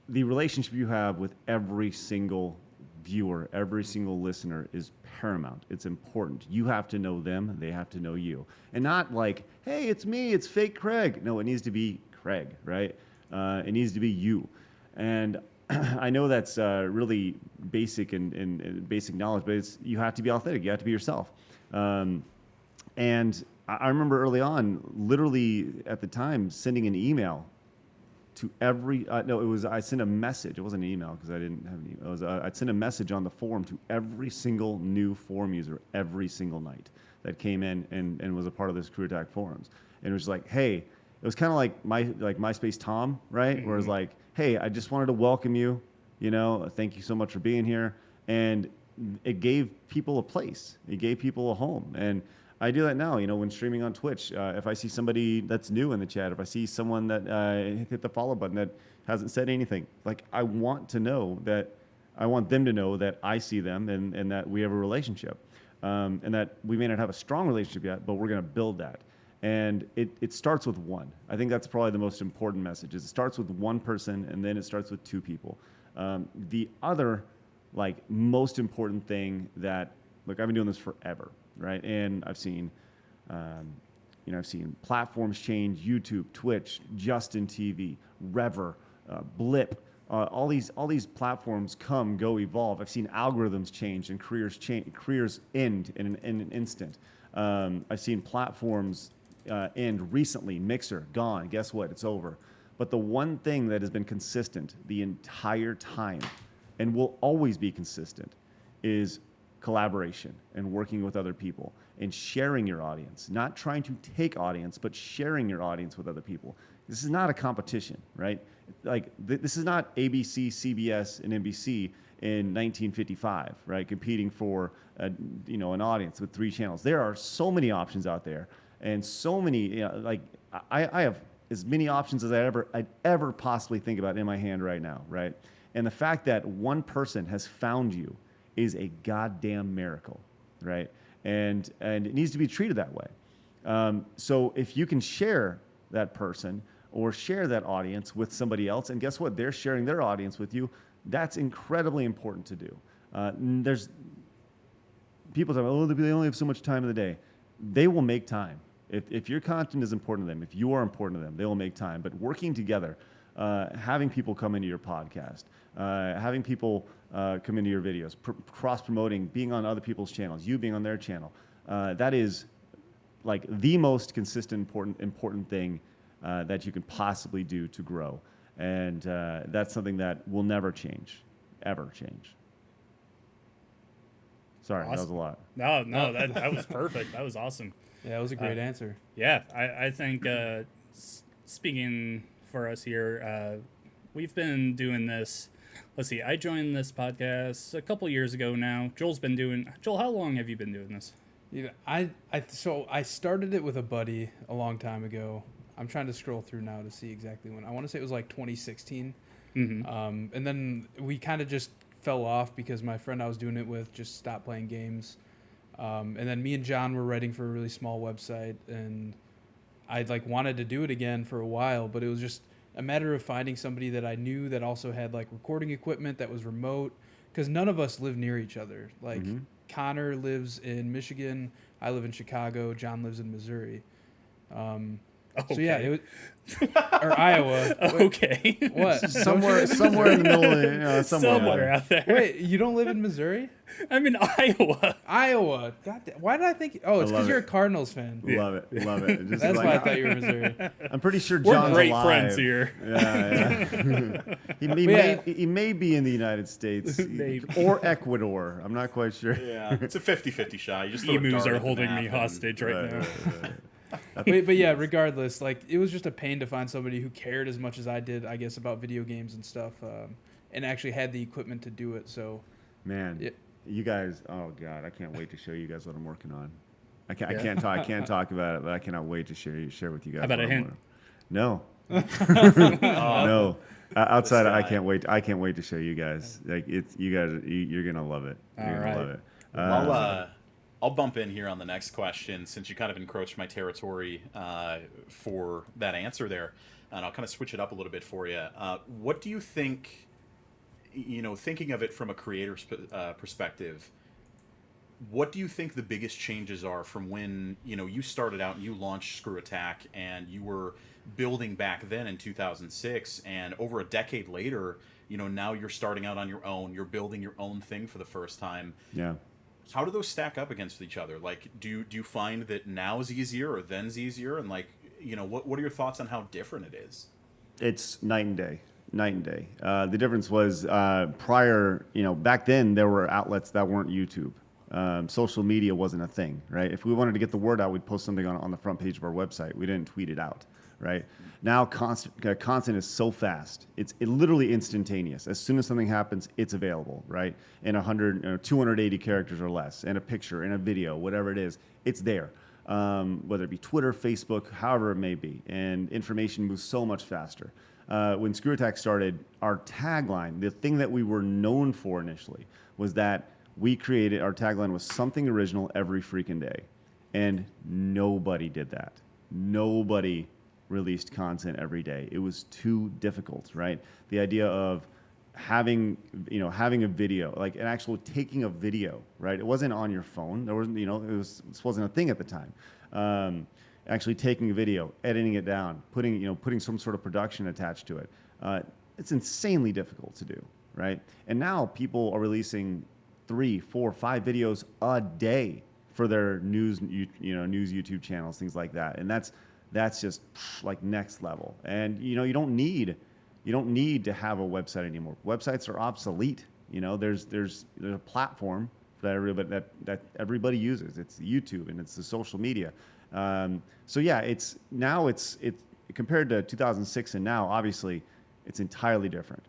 relationship you have with every single viewer, every single listener is paramount. It's important. You have to know them. They have to know you. And not like, hey, it's me, it's fake Craig. No, it needs to be Craig, right? It needs to be you. And I know that's really basic and basic knowledge, but you have to be authentic. You have to be yourself. And I remember early on, literally at the time, sending an email to every, I sent a message. It wasn't an email because I didn't have an email. I'd send a message on the forum to every single new forum user every single night that came in and was a part of this Crew Attack forums. And it was like, hey, it was kind of like MySpace Tom, right? Mm-hmm. Where it's like, hey, I just wanted to welcome you, you know, thank you so much for being here. And it gave people a place. It gave people a home. And I do that now, you know, when streaming on Twitch. If I see somebody that's new in the chat, if I see someone that hit the follow button that hasn't said anything, like I want them to know that I see them and that we have a relationship. And that we may not have a strong relationship yet, but we're going to build that. And it starts with one. I think that's probably the most important message. Is it starts with one person, and then it starts with two people. The other, like, most important thing that, look, I've been doing this forever, right? And I've seen, I've seen platforms change: YouTube, Twitch, Justin TV, Rever, Blip. All these platforms come, go, evolve. I've seen algorithms change and careers end in an instant. I've seen platforms end recently. Mixer, gone. Guess what? It's over. But the one thing that has been consistent the entire time and will always be consistent is collaboration and working with other people and sharing your audience. Not trying to take audience, but sharing your audience with other people. This is not a competition, right? Like this is not ABC, CBS, and NBC in 1955, right? Competing for an audience with 3 channels. There are so many options out there, and so many. I have as many options as I'd ever possibly think about in my hand right now, right? And the fact that one person has found you is a goddamn miracle, right? And it needs to be treated that way. So if you can share that person or share that audience with somebody else, and guess what? They're sharing their audience with you. That's incredibly important to do. There's people say, oh, they only have so much time in the day. They will make time. If your content is important to them, if you are important to them, they will make time. But working together, having people come into your podcast, having people come into your videos, cross-promoting, being on other people's channels, you being on their channel, that is like the most consistent, important thing that you can possibly do to grow. And that's something that will never change, ever change. Sorry, awesome. That was a lot. No, that was perfect. That was awesome. Yeah, that was a great answer. Yeah, I think speaking for us here, we've been doing this. Let's see, I joined this podcast a couple years ago now. Joel, how long have you been doing this? Yeah, so I started it with a buddy a long time ago. I'm trying to scroll through now to see exactly when. I want to say it was like 2016. Mm-hmm. And then we kind of just fell off because my friend I was doing it with just stopped playing games. And then me and John were writing for a really small website, and I wanted to do it again for a while, but it was just a matter of finding somebody that I knew that also had recording equipment that was remote, because none of us live near each other. Mm-hmm. Connor lives in Michigan, I live in Chicago, John lives in Missouri. Okay. So yeah, it was, or Iowa. Okay. What? Somewhere in the middle, somewhere out there. Wait, you don't live in Missouri? I'm in Iowa. Iowa. God damn. Why did I think? Oh, it's because you're a Cardinals fan. Love it. Just that's why I thought you were Missouri. I'm pretty sure John's great alive. friends here. Yeah. He may be in the United States or Ecuador. I'm not quite sure. Yeah, it's a 50-50 shot. You just emus are holding me hostage right now. Right. But yeah, regardless, it was just a pain to find somebody who cared as much as I did, I guess, about video games and stuff, and actually had the equipment to do it. So, man, you guys, oh god, I can't wait to show you guys what I'm working on. I can't talk about it, but I cannot wait to share with you guys. How about a hint? No. No. Outside, I can't wait. I can't wait to show you guys. You're gonna love it. You're gonna love it. I'll bump in here on the next question since you kind of encroached my territory for that answer there, and I'll kind of switch it up a little bit for you. What do you think? Thinking of it from a creator's perspective, what do you think the biggest changes are from when you started out and you launched Screw Attack and you were building back then in 2006, and over a decade later, now you're starting out on your own, you're building your own thing for the first time. Yeah. How do those stack up against each other? Like, do you find that now's easier or then's easier? And what are your thoughts on how different it is? It's night and day. Night and day. The difference was prior, back then there were outlets that weren't YouTube. Social media wasn't a thing, right? If we wanted to get the word out, we'd post something on the front page of our website. We didn't tweet it out, right? Now content is so fast. It's literally instantaneous. As soon as something happens, it's available, right? In 280 characters or less, in a picture, in a video, whatever it is, it's there. Whether it be Twitter, Facebook, however it may be. And information moves so much faster. When Screw Attack started, our tagline, the thing that we were known for initially, was that our tagline was something original every freaking day. And nobody did that. Nobody released content every day. It was too difficult, right? The idea of having a video, like an actual taking a video, right? It wasn't on your phone. There wasn't, this wasn't a thing at the time. Actually taking a video, editing it down, putting some sort of production attached to it. It's insanely difficult to do, right? And now people are releasing 3, 4, 5 videos a day for their news YouTube channels, things like that. And that's just like next level. And you don't need to have a website anymore. Websites are obsolete. There's a platform that everybody uses. It's YouTube and it's the social media. So yeah, it's compared to 2006 and now, obviously, it's entirely different.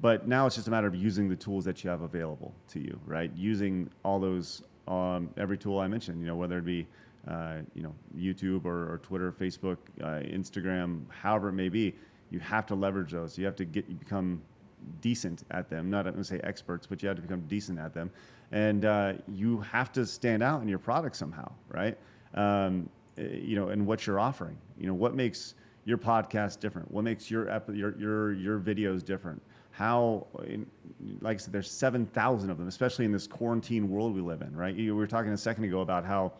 But now it's just a matter of using the tools that you have available to you, right? Using all those, every tool I mentioned, whether it be, YouTube or Twitter, Facebook, Instagram, however it may be, you have to leverage those. You have to become decent at them. Not going to say experts, but you have to become decent at them. And you have to stand out in your product somehow, right? And what you're offering. What makes your podcast different? What makes your videos different? How, like I said, there's 7,000 of them, especially in this quarantine world we live in, right? We were talking a second ago about how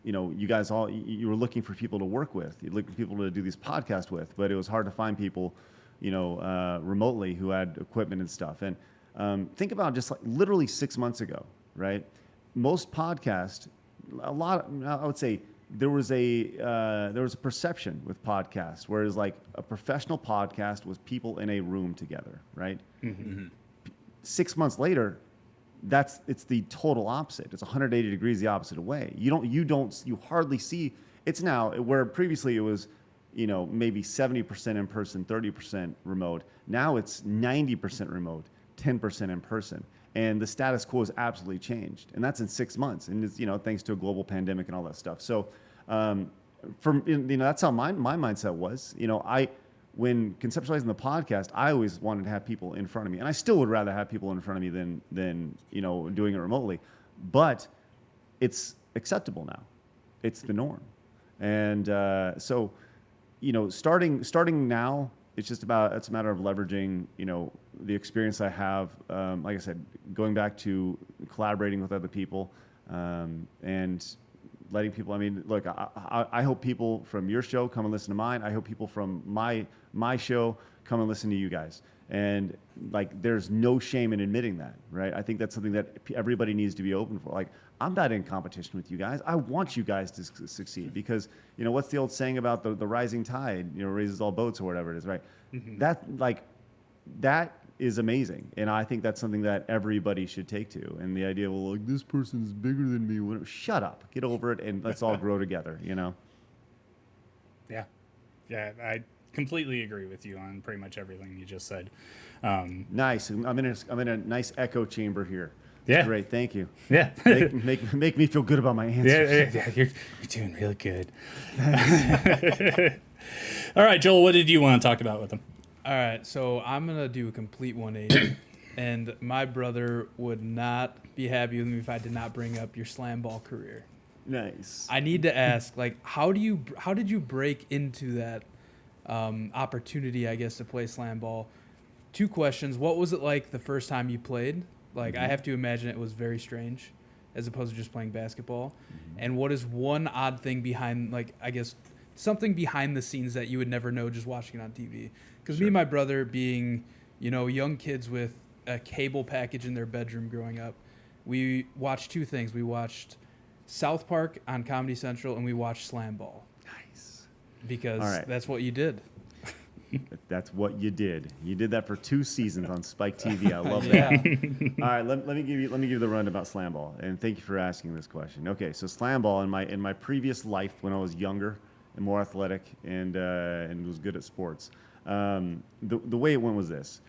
you guys you were looking for people to work with. You're looking for people to do these podcasts with, but it was hard to find people, remotely who had equipment and stuff. And think about just like literally 6 months ago, right? Most podcasts, I would say there was a perception with podcasts, whereas like a professional podcast was people in a room together, right? Mm-hmm. 6 months later, it's the total opposite. It's 180 degrees the opposite way. You hardly see. It's now where previously it was, maybe 70% in person, 30% remote. Now it's 90% remote, 10% in person. And the status quo has absolutely changed. And that's in 6 months. And it's, thanks to a global pandemic and all that stuff. So, that's how my mindset was. When conceptualizing the podcast, I always wanted to have people in front of me. And I still would rather have people in front of me than doing it remotely. But it's acceptable now. It's the norm. And so, starting now, it's a matter of leveraging, the experience I have, like I said, going back to collaborating with other people, and letting people, look, I hope people from your show come and listen to mine. I hope people from my show come and listen to you guys. And like, there's no shame in admitting that, right? I think that's something that everybody needs to be open for. Like, I'm not in competition with you guys. I want you guys to succeed because, what's the old saying about the rising tide, raises all boats or whatever it is, right? Mm-hmm. That is amazing. And I think that's something that everybody should take to. And the idea, well, like, this person's bigger than me. Shut up, get over it, and let's all grow together, Yeah. Yeah, I completely agree with you on pretty much everything you just said. Nice. I'm in a nice echo chamber here. Yeah. Great. Thank you. Yeah. make me feel good about my answers. Yeah. You're doing really good. All right, Joel, what did you want to talk about with them? All right, so I'm gonna do a complete 180. and my brother would not be happy with me if I did not bring up your slam ball career. Nice. I need to ask, like, how did you break into that opportunity, I guess, to play slam ball? 2 questions. What was it like the first time you played? Like, I have to imagine it was very strange, as opposed to just playing basketball. And what is one odd thing behind, like, I guess, something behind the scenes that you would never know just watching it on TV? Because me and my brother, being, young kids with a cable package in their bedroom growing up, we watched 2 things. We watched South Park on Comedy Central, and we watched Slam Ball. Nice. Because All right. that's what you did. That's what you did. You did that for 2 seasons on Spike TV. I love Yeah. that. All right, let me give you the run about slam ball, and thank you for asking this question. Okay, so slam ball in my previous life when I was younger and more athletic and was good at sports, the way it went was this: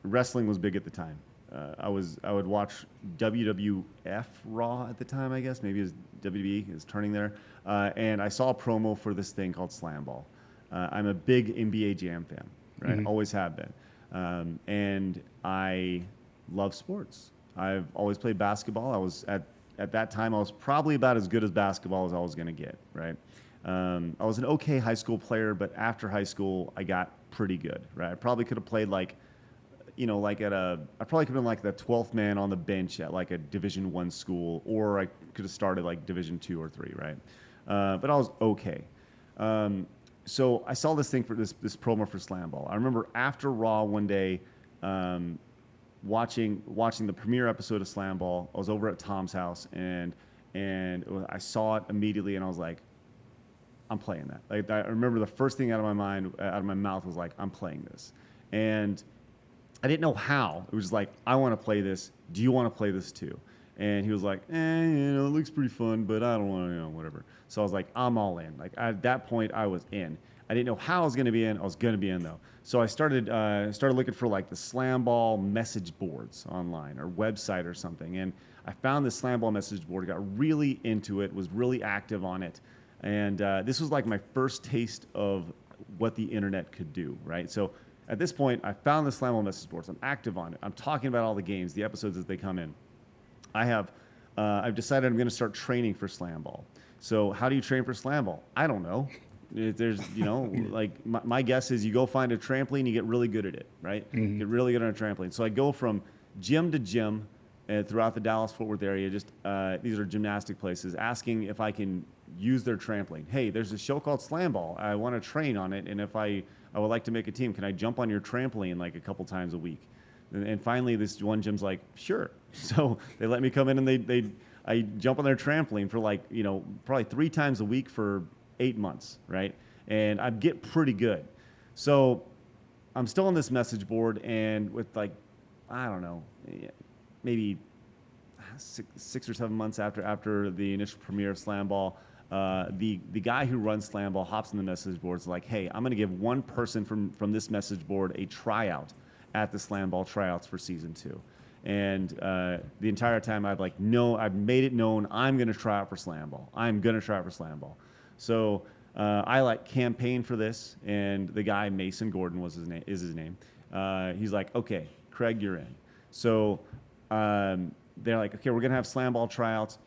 wrestling was big at the time. I would watch WWF Raw at the time, I guess maybe it was WWE is turning there, and I saw a promo for this thing called slam ball. I'm a big NBA Jam fan, right? Always have been. And I love sports. I've always played basketball. I was at that time, I was probably about as good as basketball as I was going to get, right? I was an okay high school player, but after high school, I got pretty good, right? I probably could have played I probably could have been like the 12th man on the bench at like a Division I school, or I could have started like Division II or III, right? But I was okay. So I saw this thing for this promo for slam ball. I remember after Raw one day, watching the premiere episode of Slam Ball. I was over at Tom's house and I saw it immediately, and I was like, I'm playing that. Like, I remember the first thing out of my mouth was like, I'm playing this, and I didn't know how. It was just like, I want to play this. Do you want to play this too? And he was like, it looks pretty fun, but I don't want to, whatever. So I was like, I'm all in. Like, at that point, I was in. I didn't know how I was going to be in. I was going to be in, though. So I started looking for, like, the Slam Ball message boards online or website or something. And I found this Slam Ball message board, got really into it, was really active on it. And this was, like, my first taste of what the internet could do, right? So at this point, I found the Slam Ball message boards. I'm active on it. I'm talking about all the games, the episodes as they come in. I've decided I'm going to start training for slam ball. So how do you train for slam ball? I don't know. There's, like my guess is you go find a trampoline, you get really good at it, right? Get really good on a trampoline. So I go from gym to gym throughout the Dallas-Fort Worth area. Just these are gymnastic places, asking if I can use their trampoline. Hey, there's a show called Slam Ball. I want to train on it, and if I would like to make a team, can I jump on your trampoline like a couple times a week? And finally, this one gym's like, sure. So they let me come in, and I jump on their trampoline for like, probably 3 times a week for 8 months, right? And I get pretty good. So I'm still on this message board, and with like, I don't know, maybe 6 or 7 months after the initial premiere of Slam Ball, the guy who runs Slam Ball hops in the message board. It's like, hey, I'm going to give one person from this message board a tryout at the Slam Ball tryouts for season 2. And the entire time I've made it known I'm going to try out for Slam Ball. I'm going to try out for Slam Ball. So I campaigned for this, and the guy, Mason Gordon is his name. He's like, okay, Craig, you're in. So they're like, okay, we're going to have Slam Ball tryouts.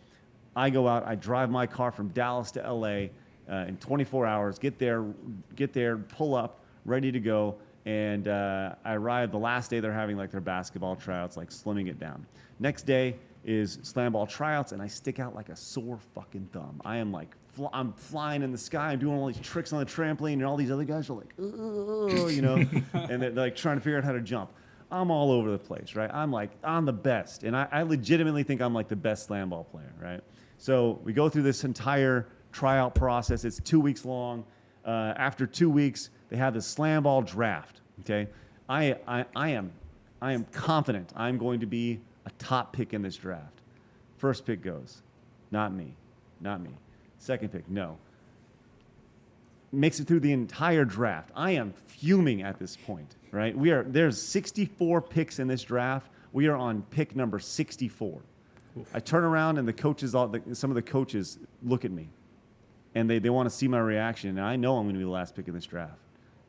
I go out, I drive my car from Dallas to LA in 24 hours, get there, pull up, ready to go. And I arrived the last day they're having like their basketball tryouts, like slimming it down. Next day is Slam Ball tryouts, and I stick out like a sore fucking thumb. I am like, I'm flying in the sky, I'm doing all these tricks on the trampoline, and all these other guys are like, oh, and they're like trying to figure out how to jump. I'm all over the place, right? I'm the best, and I legitimately think I'm like the best Slam Ball player, right? So we go through this entire tryout process. It's 2 weeks long. After 2 weeks, they have the Slam Ball draft. Okay, I am confident I'm going to be a top pick in this draft. First pick goes, not me. Second pick, no. Makes it through the entire draft. I am fuming at this point, right? There's 64 picks in this draft. We are on pick number 64. Oof. I turn around, and some of the coaches look at me, and they want to see my reaction, and I know I'm going to be the last pick in this draft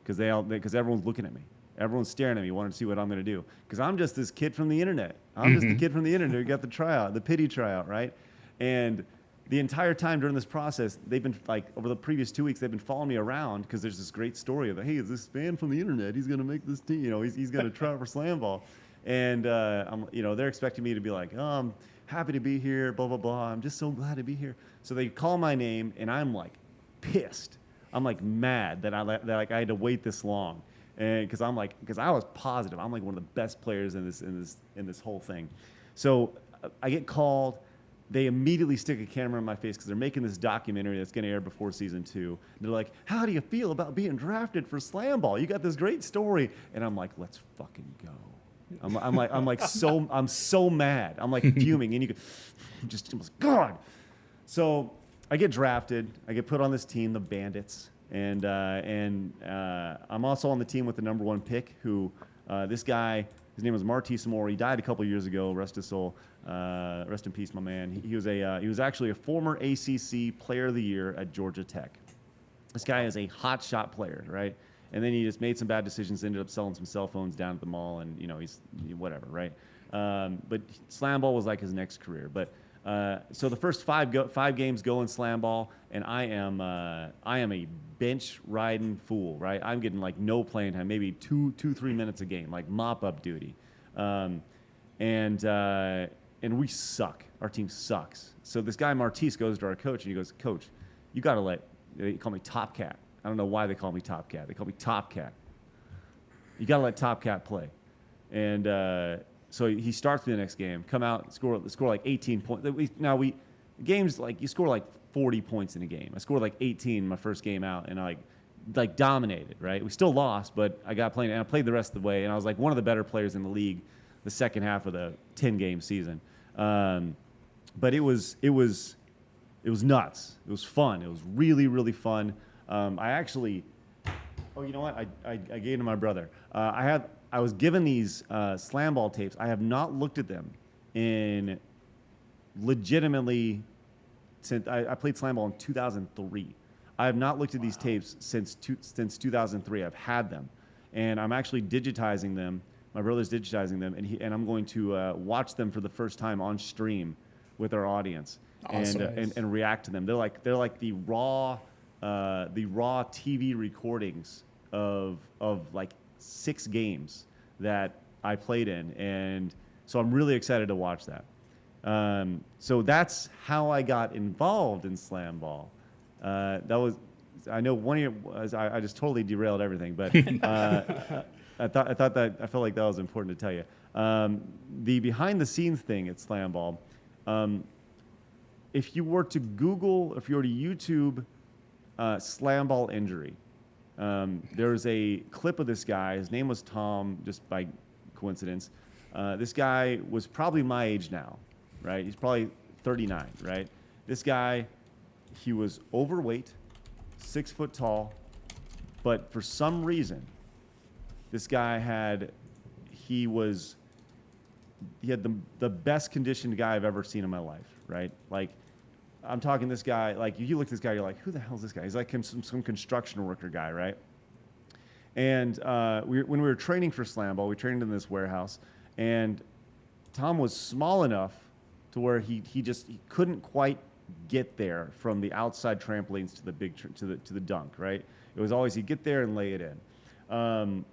because everyone's looking at me, Everyone's staring at me, wanting to see what I'm going to do. Because I'm just this kid from the internet. I'm just the kid from the internet who got the tryout, the pity tryout, right? And the entire time during this process, they've been like, over the previous 2 weeks, they've been following me around because there's this great story of, hey, is this fan from the internet? He's going to make this team. You know, he's going to try out for slam ball. And, they're expecting me to be like, I'm happy to be here, blah, blah, blah. I'm just so glad to be here. So they call my name, and I'm like pissed. I'm like mad that I had to wait this long. And because I was positive, I'm like one of the best players in this whole thing. So I get called. They immediately stick a camera in my face because they're making this documentary that's going to air before season 2. And they're like, "How do you feel about being drafted for slam ball? You got this great story." And I'm like, "Let's fucking go." I'm so mad. I'm like fuming, and you could just God. So I get drafted. I get put on this team, the Bandits. And I'm also on the team with the number 1 pick, who this guy, his name was Martise Moore. He died a couple years ago. Rest his soul. Rest in peace, my man. He was actually a former ACC Player of the Year at Georgia Tech. This guy is a hot shot player, right? And then he just made some bad decisions. Ended up selling some cell phones down at the mall, and he's whatever, right? But slam ball was like his next career. But so the first 5 games go in slam ball, and I am a bench riding fool, right? I'm getting like no playing time, maybe 2-3 minutes a game, like mop up duty, and we suck. Our team sucks. So this guy Martise goes to our coach and he goes, "Coach, you got to they call me Top Cat. I don't know why they call me Top Cat. They call me Top Cat. You got to let Top Cat play." And so he starts me the next game, come out, score like 18 points. Games like you score like 40 points in a game. I scored like 18 my first game out, and I like dominated, right? We still lost, but I got playing, and I played the rest of the way, and I was like one of the better players in the league the second half of the 10-game season. But it was nuts. It was fun. It was really, really fun. I actually, you know what? I gave to my brother. I was given these slam ball tapes. I have not looked at them in legitimately since I played slam ball in 2003. I have not looked at these tapes since 2003. I've had them, and I'm actually digitizing them. My brother's digitizing them, and I'm going to watch them for the first time on stream with our audience. Awesome. and react to them. They're like the raw TV recordings of like 6 games that I played in, and so I'm really excited to watch that. So that's how I got involved in slam ball. That was, I know one of your, I just totally derailed everything, but I felt like that was important to tell you. The behind the scenes thing at slam ball, if you were to YouTube slam ball injury, there's a clip of this guy. His name was Tom, just by coincidence. This guy was probably my age now, right? He's probably 39, right? This guy, he was overweight, 6 foot tall, but for some reason, this guy had the best conditioned guy I've ever seen in my life, right? Like, I'm talking this guy, like, if you look at this guy, you're like, who the hell is this guy? He's like some construction worker guy, right? And when we were training for slam ball, we trained in this warehouse, and Tom was small enough to where he couldn't quite get there from the outside trampolines to the to the dunk, right? It was always he'd get there and lay it in.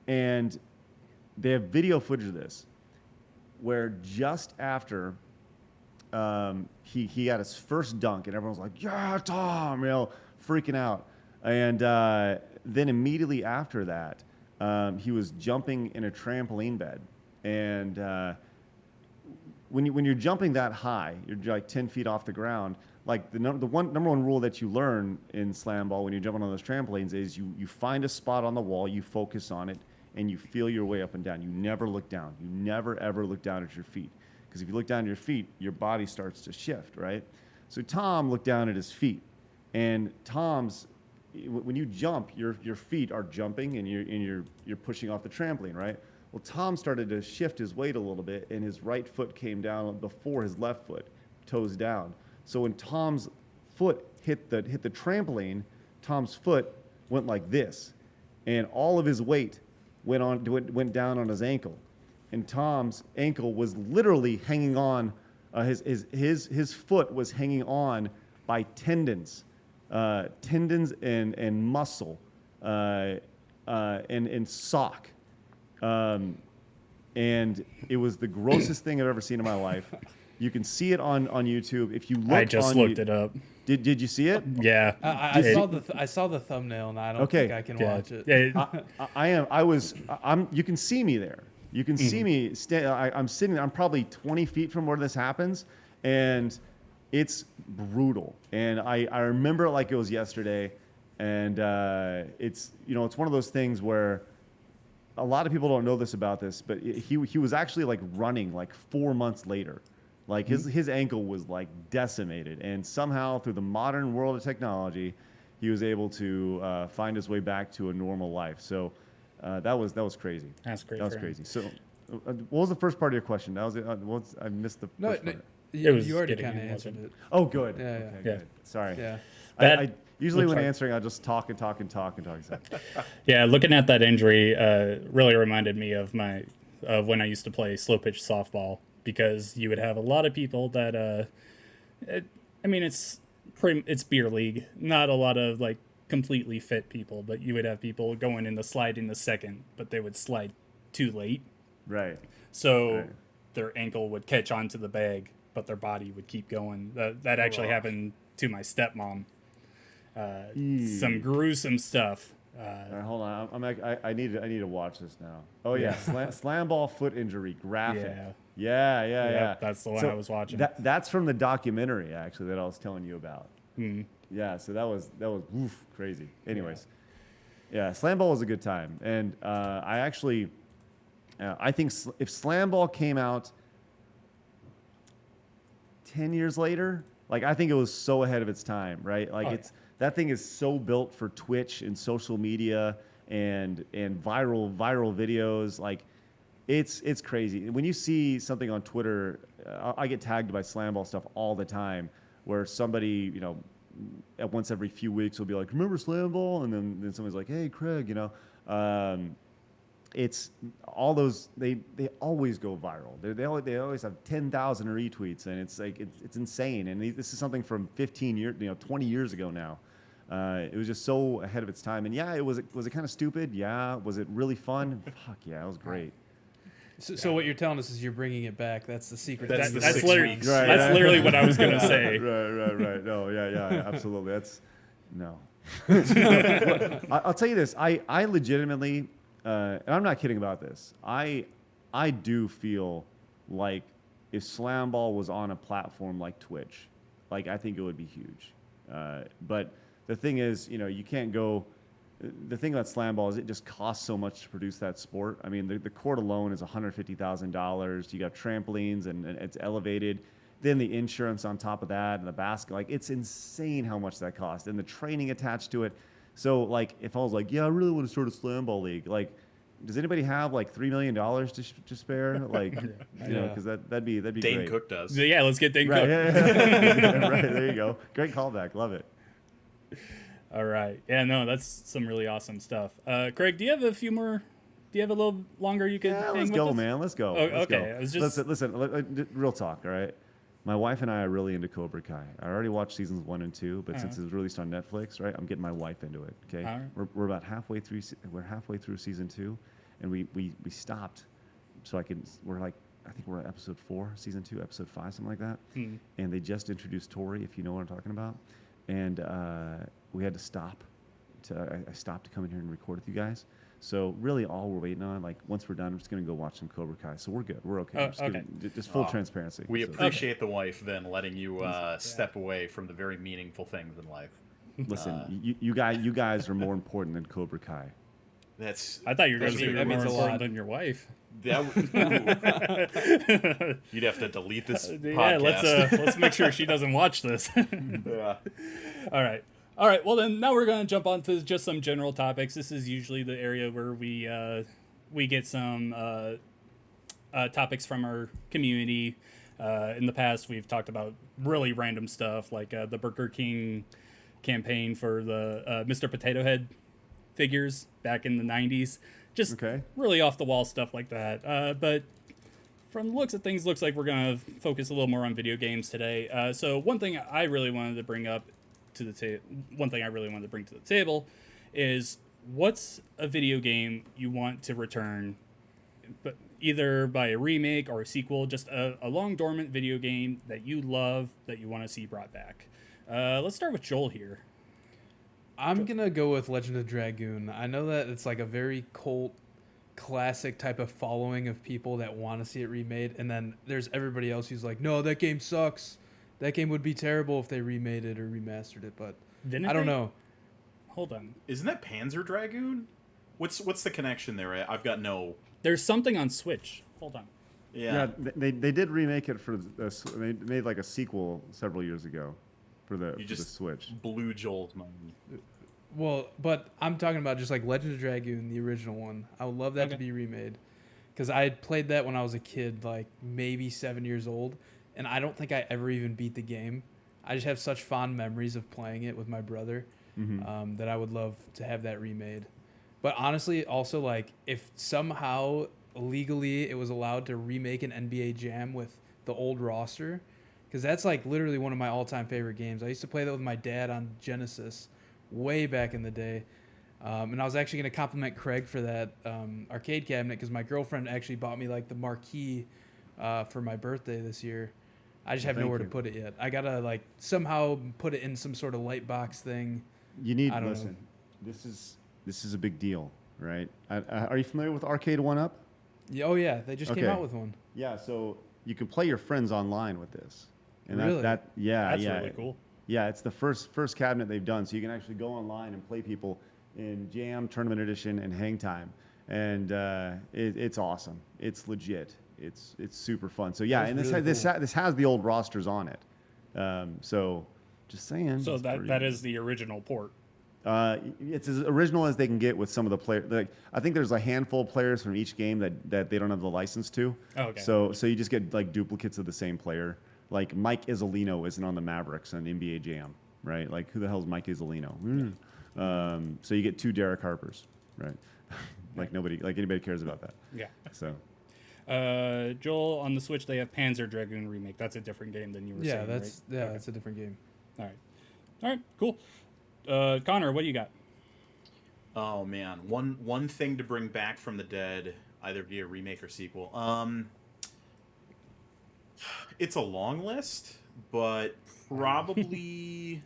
And they have video footage of this, where just after he got his first dunk, and everyone was like, "Yeah, Tom," freaking out. And then immediately after that, he was jumping in a trampoline bed. And when you're jumping that high, you're like 10 feet off the ground. Like number one rule that you learn in slam ball when you're jumping on those trampolines is you find a spot on the wall, you focus on it, and you feel your way up and down. You never look down. You never ever look down at your feet, because if you look down at your feet, your body starts to shift, right? So Tom looked down at his feet, and when you jump, your feet are jumping, and you're pushing off the trampoline, right? Well, Tom started to shift his weight a little bit, and his right foot came down before his left foot, toes down. So when Tom's foot hit the trampoline, Tom's foot went like this, and all of his weight went down on his ankle, and Tom's ankle was literally hanging on. His foot was hanging on by tendons and muscle, and sock. And it was the grossest thing I've ever seen in my life. You can see it on YouTube. If you look, I just looked it up. Did you see it? Yeah. I saw the thumbnail, and I don't think I can watch it. Yeah. You can see me there. You can see me. I'm sitting there. I'm probably 20 feet from where this happens, and it's brutal. And I remember it like it was yesterday. And it's one of those things where a lot of people don't know this about this, but he was actually like running like 4 months later. Like his ankle was like decimated, and somehow through the modern world of technology, he was able to find his way back to a normal life. So that was crazy. That's great. That was crazy. So what was the first part of your question? That was I missed the first part. You already kind of answered it. Oh, good. Yeah. Okay, Yeah. good. Sorry. Yeah. I usually when sorry. answering, I just talk. So. Yeah, looking at that injury really reminded me of when I used to play slow pitch softball, because you would have a lot of people that it's beer league, not a lot of like completely fit people, but you would have people going in the slide in the second, but they would slide too late, Right. so Right. their ankle would catch onto the bag, but their body would keep going. That actually happened to my stepmom. Some gruesome stuff. All right, hold on. I need to watch this now. Oh yeah, slam ball foot injury graphic. Yeah. That's the one I was watching. That's from the documentary actually that I was telling you about. Yeah, so that was crazy. Anyways, yeah, slam ball was a good time, and I think if slam ball came out 10 years later, like I think it was so ahead of its time, right? Like that thing is so built for Twitch and social media and viral videos. Like it's crazy. When you see something on Twitter, I get tagged by slam ball stuff all the time, where somebody, at once every few weeks will be like, "Remember slam ball?" And then somebody's like, "Hey, Craig, it's all those they always go viral. They always have 10,000 retweets, and it's like it's insane. And this is something from 15 years, 20 years ago now. It was just so ahead of its time. And yeah, was it kind of stupid? Yeah. Was it really fun? Fuck yeah, it was great. So what you're telling us is you're bringing it back. That's the secret. That's the That's 6 literally weeks. Right. that's literally what I was gonna say. Right. No, yeah, absolutely. No. I'll tell you this. I legitimately, and I'm not kidding about this. I do feel like if slam ball was on a platform like Twitch, like I think it would be huge. But the thing is, you can't go. The thing about slam ball is it just costs so much to produce that sport. I mean, the court alone is $150,000. You got trampolines and it's elevated. Then the insurance on top of that and the basket. Like, it's insane how much that costs. And the training attached to it. So, like, if I was like, yeah, I really want to start a slam ball league. Like, does anybody have like $3 million to spare? Like, because that'd be Dane great. Cook does. Yeah, let's get Dane Right, Cook. yeah. Right, there you go. Great callback. Love it. All right. Yeah, no, that's some really awesome stuff. Craig, do you have a few more? Do you have a little longer you could Yeah, hang let's with go, us? man. Let's go. Oh, Let's okay. go. I was just Listen, real talk, all right? My wife and I are really into Cobra Kai. I already watched seasons 1 and 2, but since it was released on Netflix, right, I'm getting my wife into it. Okay, All right. we're about halfway through. We're halfway through season 2, and we stopped. So I think we're at episode 4, season 2, episode 5, something like that. And they just introduced Tori, if you know what I'm talking about, and we had to stop. I stopped to come in here and record with you guys. So really, all we're waiting on, like once we're done, I'm just gonna go watch some Cobra Kai. So we're good. We're okay. Oh, I'm just okay. just full transparency. We So- appreciate the wife then letting you step away from the very meaningful things in life. Listen, you guys are more important than Cobra Kai. That's. I thought you were going to say that more means a important lot. than your wife. You'd have to delete this Yeah, podcast. let's make sure she doesn't watch this. Yeah. All right. Well, then now we're going to jump on to just some general topics. This is usually the area where we get some topics from our community. In the past, we've talked about really random stuff like the Burger King campaign for the Mr. Potato Head figures back in the 90s. Just Okay. really off the wall stuff like that. But from the looks of things, looks like we're gonna focus a little more on video games today. So one thing I really wanted to bring up to the one thing I really wanted to bring to the table is what's a video game you want to return, but either by a remake or a sequel, just a long dormant video game that you love that you want to see brought back. Let's start with Joel here. I'm gonna go with Legend of Dragoon. I know that it's like a very cult classic type of following of people that want to see it remade, and then there's everybody else who's like, no, that game sucks. That game would be terrible if they remade it or remastered it, but I don't know. Hold on. Isn't that Panzer Dragoon? What's the connection there? I've got no. There's something on Switch. Hold on. Yeah. They did remake it for they made like a sequel several years ago for the Switch. Blew Joel's mind. Well, but I'm talking about just like Legend of Dragoon, the original one. I would love that to be remade, because I had played that when I was a kid, like maybe 7 years old, and I don't think I ever even beat the game. I just have such fond memories of playing it with my brother that I would love to have that remade. But honestly, also like if somehow legally it was allowed to remake an NBA Jam with the old roster, because that's like literally one of my all-time favorite games. I used to play that with my dad on Genesis way back in the day. And I was actually going to compliment Craig for that arcade cabinet, because my girlfriend actually bought me like the marquee for my birthday this year. I just have nowhere to put it yet. I got to like somehow put it in some sort of light box thing. You need, listen, this is a big deal, right? Are you familiar with Arcade 1-Up? Yeah, oh yeah, they just came out with one. Yeah, so you can play your friends online with this. And really? That's really cool. Yeah, it's the first cabinet they've done, so you can actually go online and play people in Jam, Tournament Edition, and Hang Time, and it's awesome. It's legit. It's super fun. So yeah, and this has the old rosters on it. So just saying. So that is the original port. It's as original as they can get with some of the players. Like, I think there's a handful of players from each game that they don't have the license to. Oh, okay. So you just get like duplicates of the same player. Like Mike Isolino isn't on the Mavericks on NBA Jam, right? Like who the hell is Mike Isolino? So you get 2 Derek Harpers, right? Like anybody cares about that. Yeah. So. Joel, on the Switch they have Panzer Dragoon remake. That's a different game than you were saying. That's a different game. All right, cool. Connor, what do you got? Oh man, one thing to bring back from the dead, either via remake or sequel. It's a long list, but probably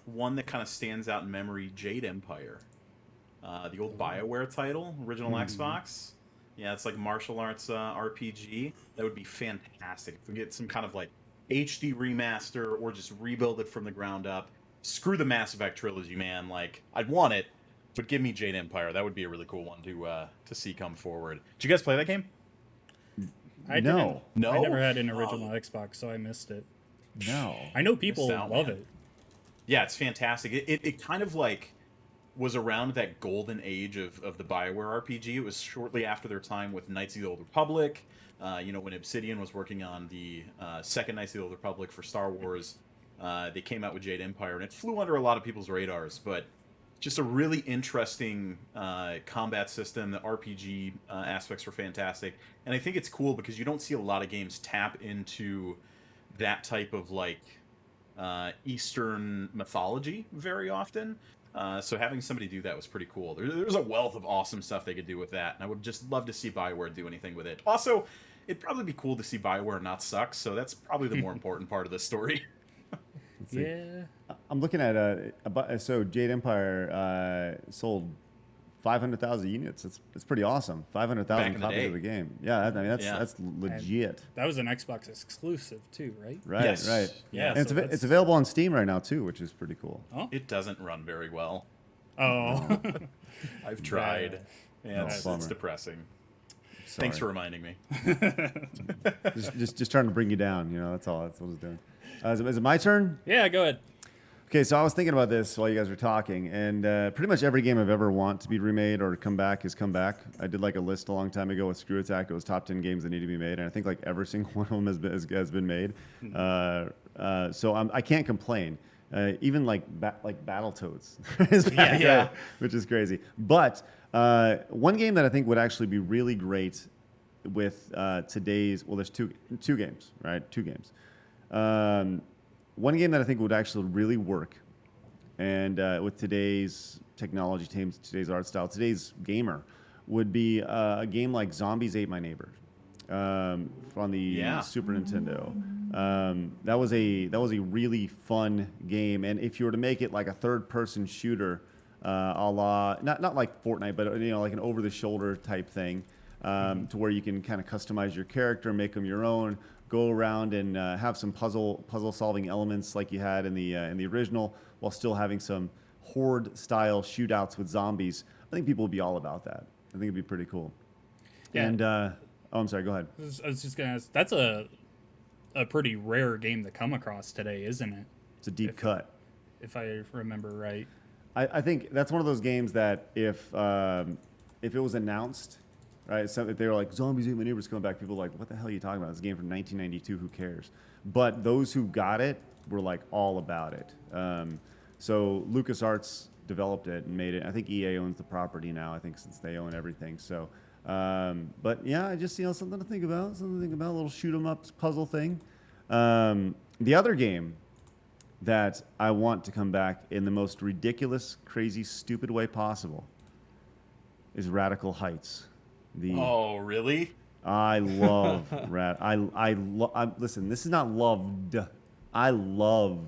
one that kind of stands out in memory: Jade Empire, the old BioWare title, original Xbox. Yeah, it's like martial arts RPG. That would be fantastic if we get some kind of like HD remaster or just rebuild it from the ground up. Screw the Mass Effect trilogy, man. Like, I'd want it, but give me Jade Empire. That would be a really cool one to see come forward. Did you guys play that game? No. I never had an original Xbox, so I missed it. No. I know people love it. Yeah, it's fantastic. It kind of like was around that golden age of the BioWare RPG. It was shortly after their time with Knights of the Old Republic. When Obsidian was working on the second Knights of the Old Republic for Star Wars, they came out with Jade Empire, and it flew under a lot of people's radars. But just a really interesting combat system. The RPG aspects were fantastic, and I think it's cool because you don't see a lot of games tap into that type of like Eastern mythology very often. So having somebody do that was pretty cool. There's a wealth of awesome stuff they could do with that, and I would just love to see BioWare do anything with it. Also, it'd probably be cool to see BioWare not suck, so that's probably the more important part of the story. Yeah. I'm looking at so Jade Empire sold 500,000 units. It's pretty awesome. 500,000 copies of the game. Yeah, that's legit. That was an Xbox exclusive too, right? Right, Yes. right. Yeah, and it's available on Steam right now too, which is pretty cool. Oh. It doesn't run very well. Oh. I've tried. Yeah, it's bummer. depressing. Sorry. Thanks for reminding me. just trying to bring you down. That's all. That's what it's doing. Is it my turn? Yeah, go ahead. Okay, so I was thinking about this while you guys were talking, and pretty much every game I've ever want to be remade or come back has come back. I did like a list a long time ago with Screw Attack. It was top 10 games that need to be made, and I think like every single one of them has been made. So I can't complain. Even like Battletoads is back, Yeah. which is crazy. But One game that I think would actually be really great with today's, well, there's two games, right? Two games. One game that I think would actually really work, and with today's technology, today's art style, today's gamer, would be a game like Zombies Ate My Neighbor on the Super Nintendo. That was a really fun game, and if you were to make it like a third-person shooter, a la not like Fortnite, but like an over-the-shoulder type thing, to where you can kind of customize your character, make them your own, go around and have some puzzle-solving elements like you had in the original, while still having some horde-style shootouts with zombies. I think people would be all about that. I think it'd be pretty cool. Yeah. And I'm sorry. Go ahead. I was just gonna ask. That's a pretty rare game to come across today, isn't it? It's a deep cut. If I remember right. I think that's one of those games that if it was announced, right, so if they were like, Zombies Ate My Neighbors coming back, people were like, what the hell are you talking about? It's a game from 1992, who cares? But those who got it were like all about it. So LucasArts developed it and made it. I think EA owns the property now, I think, since they own everything. So, but yeah, I just, something to think about, a little shoot 'em up puzzle thing. The other game that I want to come back in the most ridiculous, crazy, stupid way possible is Radical Heights. Oh, really? I love listen, this is not loved. I love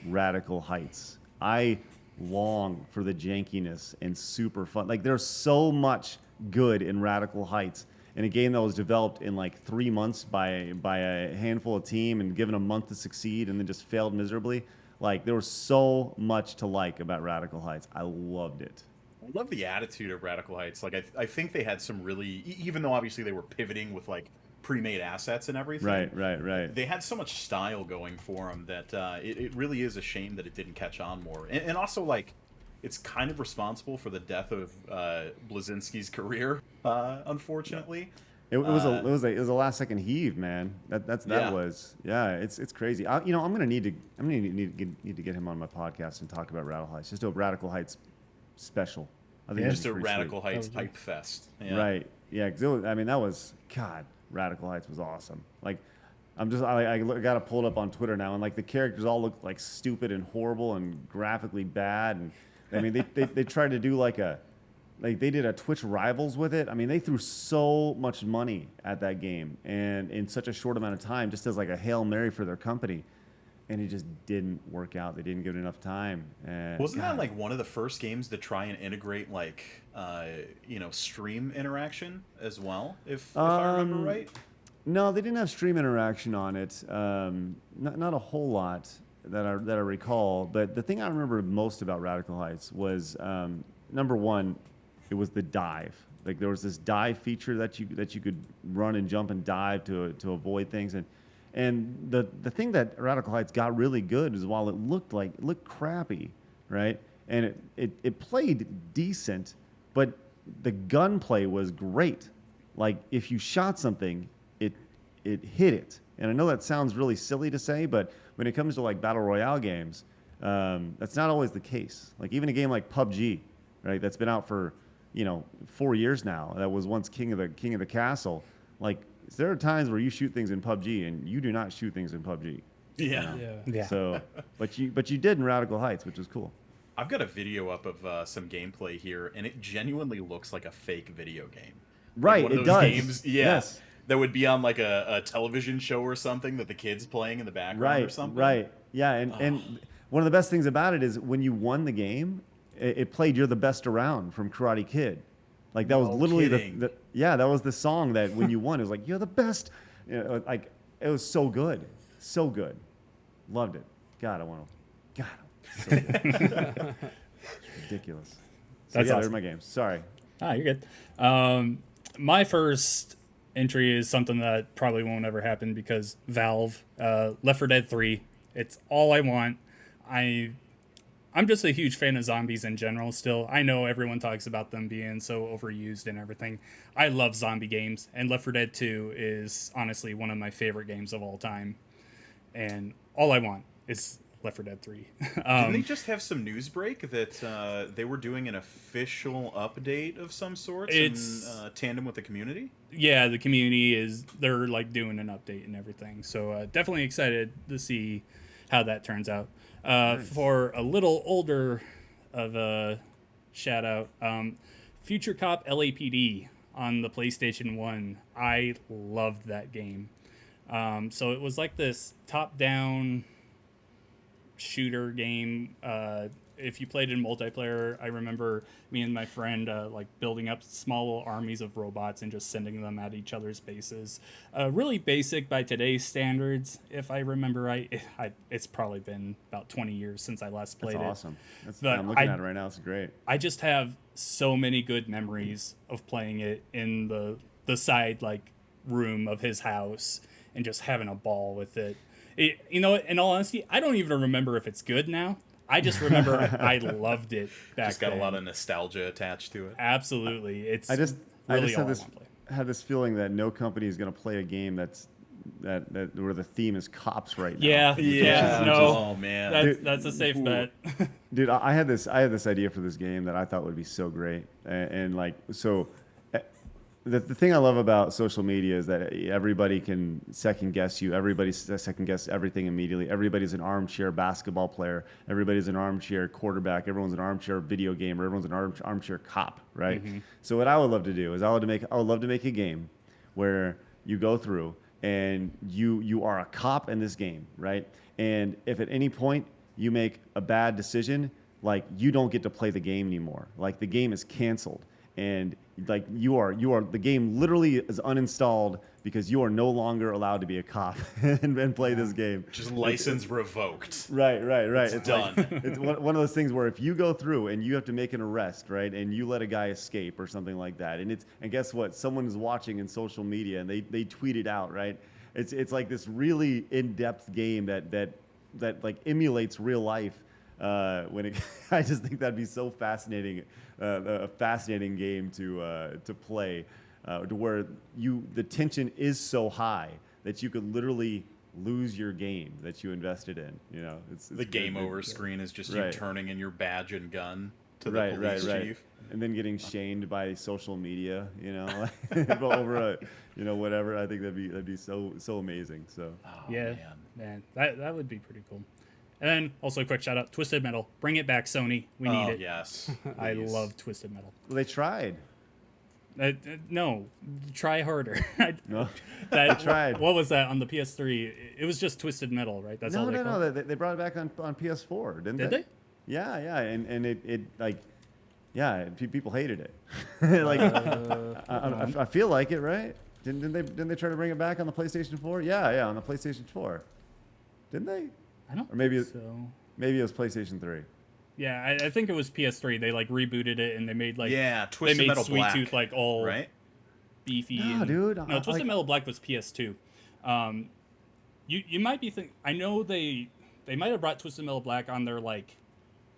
Radical Heights. I long for the jankiness and super fun. Like, there's so much good in Radical Heights, in a game that was developed in like 3 months by a handful of team and given a month to succeed and then just failed miserably. Like, there was so much to like about Radical Heights. I loved it. I love the attitude of Radical Heights. Like, I think they had some really, even though obviously they were pivoting with like pre-made assets and everything. Right. They had so much style going for them that it really is a shame that it didn't catch on more. And also, like, it's kind of responsible for the death of Blazinski's career, unfortunately. It was a last second heave, man. It's crazy. I'm gonna need to get him on my podcast and talk about Radical Heights. Just a Radical Heights special. I think Just a Radical Heights hype fest. Yeah. Right. Yeah. 'Cause that was God. Radical Heights was awesome. Like, I got to pull it up on Twitter now, and like the characters all look like stupid and horrible and graphically bad. And I mean, they tried to do they did a Twitch Rivals with it. I mean, they threw so much money at that game, and in such a short amount of time, just as like a Hail Mary for their company, and it just didn't work out. They didn't give it enough time. Wasn't that like one of the first games to try and integrate like stream interaction as well, if I remember right? No, they didn't have stream interaction on it. Not a whole lot that I recall. But the thing I remember most about Radical Heights was number one, it was the dive. Like, there was this dive feature that you could run and jump and dive to avoid things. And the thing that Radical Heights got really good is, while it looked crappy, right? And it played decent, but the gunplay was great. Like, if you shot something, it hit it. And I know that sounds really silly to say, but when it comes to like battle royale games, that's not always the case. Like, even a game like PUBG, right? That's been out for 4 years now. That was once king of the castle. Like, there are times where you shoot things in PUBG and you do not shoot things in PUBG. Yeah. So, but you did in Radical Heights, which was cool. I've got a video up of some gameplay here, and it genuinely looks like a fake video game. Right, like one of it those does. Games, Yes. That would be on like a television show or something that the kid's playing in the background or something. Right. Yeah, and one of the best things about it is when you won the game, it played "You're the Best Around" from Karate Kid. Like, that was literally that was the song that when you won, it was like, "You're the best." Like, it was so good, loved it. God, I want to. God, so good. Ridiculous. So That's they're awesome. my games. Sorry. You're good. My first entry is something that probably won't ever happen because Valve, Left 4 Dead 3. It's all I want. I'm just a huge fan of zombies in general still. I know everyone talks about them being so overused and everything. I love zombie games, and Left 4 Dead 2 is honestly one of my favorite games of all time. And all I want is Left 4 Dead 3. Didn't they just have some news break that they were doing an official update of some sorts in tandem with the community? Yeah, the community they're like doing an update and everything. So definitely excited to see how that turns out. Nice. For a little older of a shout out, Future Cop LAPD on the PlayStation 1. I loved that game. So it was like this top-down shooter game. If you played in multiplayer, I remember me and my friend like building up small little armies of robots and just sending them at each other's bases. Really basic by today's standards, if I remember right. It's probably been about 20 years since I last played That's awesome. But I'm looking at it right now. It's great. I just have so many good memories of playing it in the side like room of his house and just having a ball with it. You know, in all honesty, I don't even remember if it's good now. I just remember I loved it back Just got then. a lot of nostalgia attached to it. Absolutely. It's I just really all had I this wanna play. feeling that no company is going to play a game that where the theme is cops right now. Yeah, Yeah. no, Oh man. that's a safe bet. Dude, I had this idea for this game that I thought would be so great, and like so. The thing I love about social media is that everybody can second guess you. Everybody second guess everything immediately. Everybody's an armchair basketball player. Everybody's an armchair quarterback. Everyone's an armchair video gamer. Everyone's an armchair cop, right? Mm-hmm. So what I would love to do is I would love to make a game where you go through and you are a cop in this game, right? And if at any point you make a bad decision, like you don't get to play the game anymore. Like the game is canceled. And like you are the game literally is uninstalled because you are no longer allowed to be a cop and play this game. Just license revoked. Right. It's done. Like, it's one of those things where if you go through and you have to make an arrest, right, and you let a guy escape or something like that, and guess what? Someone is watching in social media and they tweet it out, right? It's like this really in-depth game that like emulates real life. I just think that'd be so fascinating, a fascinating game to play, to where the tension is so high that you could literally lose your game that you invested in. You know, it's The game over screen is just you Right. turning in your badge and gun to the police chief. And then getting shamed by social media, you know, over whatever. I think that'd be so amazing. So Oh, Yeah, man. man, that would be pretty cool. And then also a quick shout out, Twisted Metal. Bring it back, Sony. We need it. Yes. I please. love Twisted Metal. well, they tried. No, try harder. No, They tried. What was that on the PS3? It was just Twisted Metal, right? That's all they called it. They brought it back on PS4, didn't Did they? they? Yeah, and it like, yeah, people hated it. Like, I feel like it, right? Didn't they try to bring it back on the PlayStation 4? Yeah, on the PlayStation 4. Didn't they? I don't Or maybe think so. Maybe it was PlayStation 3. Yeah, I think it was PS3. They like rebooted it and they made like Yeah, they Twisted made Metal Sweet Black, Tooth like all right? beefy. No, and, dude, No, I- Twisted like- Metal Black was PS2. You might be think. I know they might have brought Twisted Metal Black on their like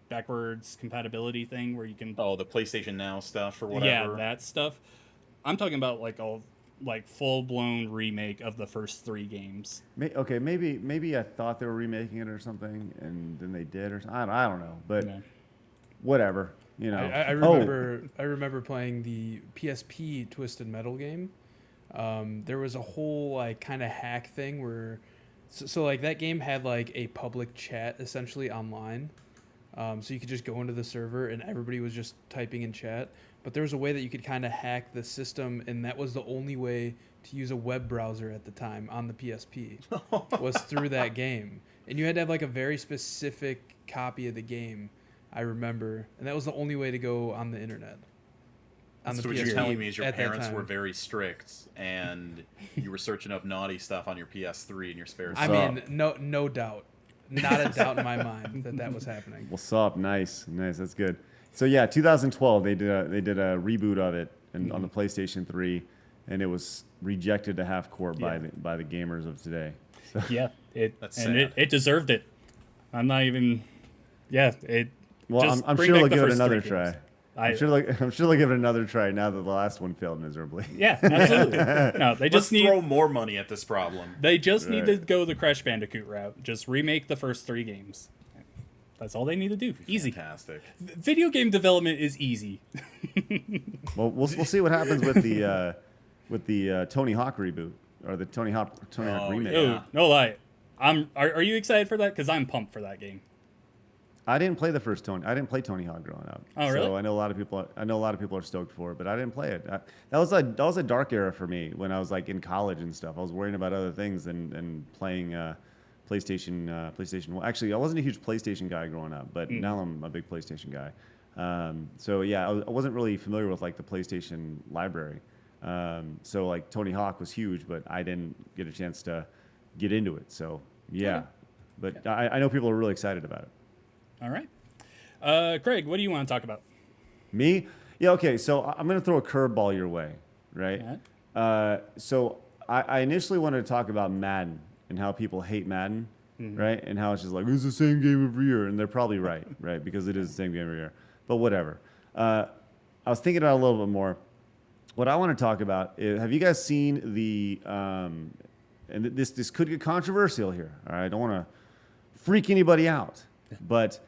backwards compatibility thing where you can Oh, the PlayStation Now stuff or yeah whatever. that stuff. I'm talking about like a full blown remake of the first 3 games. Okay, maybe I thought they were remaking it or something, and then they did, or something. I don't know, but Yeah. whatever, you know. I remember playing the PSP Twisted Metal game. There was a whole like kind of hack thing where, so like that game had like a public chat essentially online, so you could just go into the server and everybody was just typing in chat. But there was a way that you could kind of hack the system, and that was the only way to use a web browser at the time on the PSP was through that game. And you had to have like a very specific copy of the game, I remember, and that was the only way to go on the internet. On So the what PSP you're telling me is your at that parents time. were very strict, and you were searching up naughty stuff on your PS3 in your spare I time. mean, no doubt, not a doubt in my mind that was happening. What's up? Nice, that's good. So yeah, 2012 they did a reboot of it on the PlayStation 3, and it was rejected to half court by the gamers of today. So, Yeah, That's and sad. it deserved it. I'm not even. Yeah, it. well, just I'm bring sure back they'll the give it first another 3 try. games. I'm sure they'll give it another try now that the last one failed miserably. Yeah, absolutely. No, they just Let's need throw more money at this problem. they just need to Right. go the Crash Bandicoot route. Just remake the first 3 games. That's all they need to do. Easy. Fantastic. Video game development is easy. Well, we'll see what happens with the Tony Hawk reboot or the Tony Hawk remake. yeah. Oh, no lie. Are you excited for that? Because I'm pumped for that game. I didn't play I didn't play Tony Hawk growing up. Oh, really? So I know a lot of people are stoked for it, but I didn't play it. That was a dark era for me when I was like in college and stuff. I was worrying about other things than playing PlayStation. Well, actually, I wasn't a huge PlayStation guy growing up, but now I'm a big PlayStation guy. So yeah, I wasn't really familiar with like the PlayStation library. So like Tony Hawk was huge, but I didn't get a chance to get into it. So yeah, Okay. but I know people are really excited about it. All right. Craig, what do you want to talk about? Me? Yeah, okay. So I'm going to throw a curveball your way, right? So I initially wanted to talk about Madden and how people hate Madden, right? And how it's just like, it's the same game every year. And they're probably right, right? Because it is the same game every year. But whatever. I was thinking about it a little bit more. What I want to talk about is, have you guys seen the, and this could get controversial here, all right? I don't want to freak anybody out. But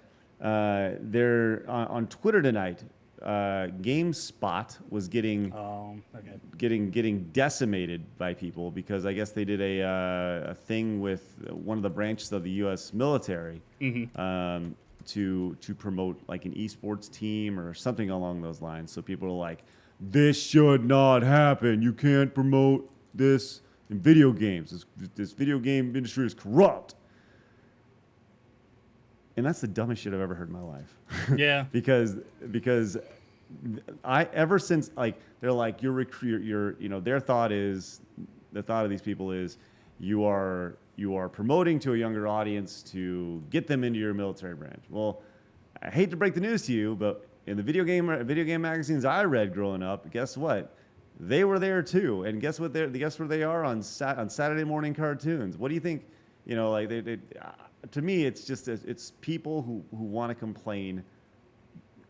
they're on Twitter tonight. GameSpot was getting decimated by people because I guess they did a thing with one of the branches of the U.S. military to promote like an esports team or something along those lines. So people are like, this should not happen. You can't promote this in video games. This video game industry is corrupt. And that's the dumbest shit I've ever heard in my life. Yeah. because I ever since like they're like the thought of these people is you are promoting to a younger audience to get them into your military branch. Well, I hate to break the news to you, but in the video game magazines I read growing up, guess what? They were there too, and guess where they are on Saturday morning cartoons. What do you think? You know, like to me, it's just it's people who want to complain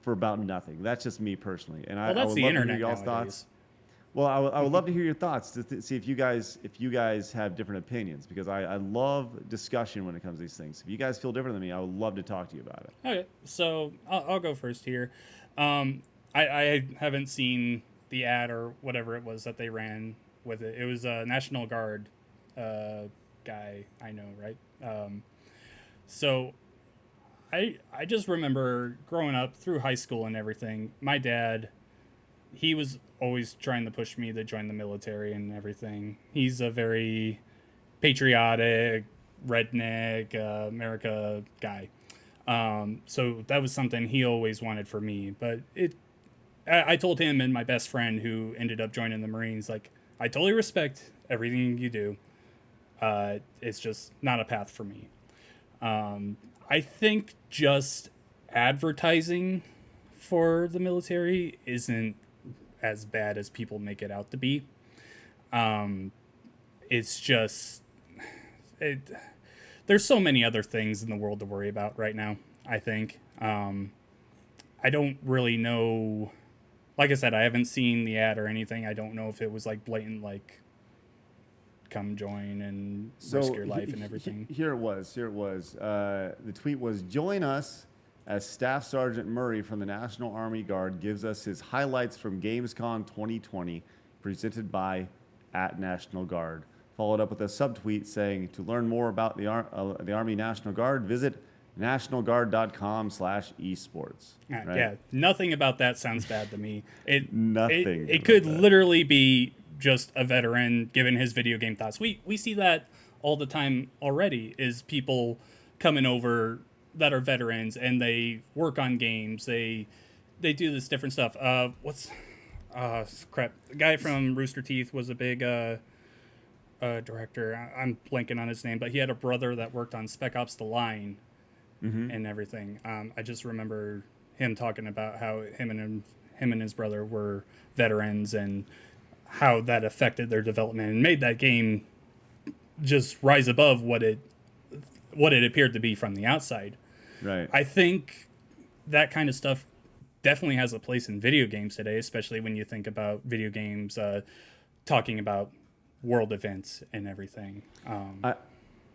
for about nothing. That's just me personally, and I would love to hear y'all's thoughts. Well, I would love to hear your thoughts to see if you guys have different opinions, because I love discussion when it comes to these things. If you guys feel different than me, I would love to talk to you about it. Okay, so I'll go first here. I haven't seen the ad or whatever it was that they ran with it. It was a National Guard guy I know, right? So I just remember growing up through high school and everything, my dad, he was always trying to push me to join the military and everything. He's a very patriotic, redneck, America guy. So that was something he always wanted for me. But I told him and my best friend who ended up joining the Marines, like, I totally respect everything you do. It's just not a path for me. I think just advertising for the military isn't as bad as people make it out to be. It's just there's so many other things in the world to worry about right now, I think. I don't really know. Like I said, I haven't seen the ad or anything. I don't know if it was like blatant, like, come join and risk your life and everything. Here it was. The tweet was, join us as Staff Sergeant Murray from the National Army Guard gives us his highlights from Gamescom 2020, presented by @National Guard. Followed up with a subtweet saying, to learn more about the Army National Guard, visit nationalguard.com/esports. Right? Yeah, nothing about that sounds bad to me. Nothing. It could literally be just a veteran giving his video game thoughts. We see that all the time already, is people coming over that are veterans and they work on games. They do this different stuff. Crap. The guy from Rooster Teeth was a big director. I'm blanking on his name, but he had a brother that worked on Spec Ops: The Line and everything. I just remember him talking about how him and his brother were veterans and how that affected their development and made that game just rise above what it appeared to be from the outside. Right. I think that kind of stuff definitely has a place in video games today, especially when you think about video games talking about world events and everything.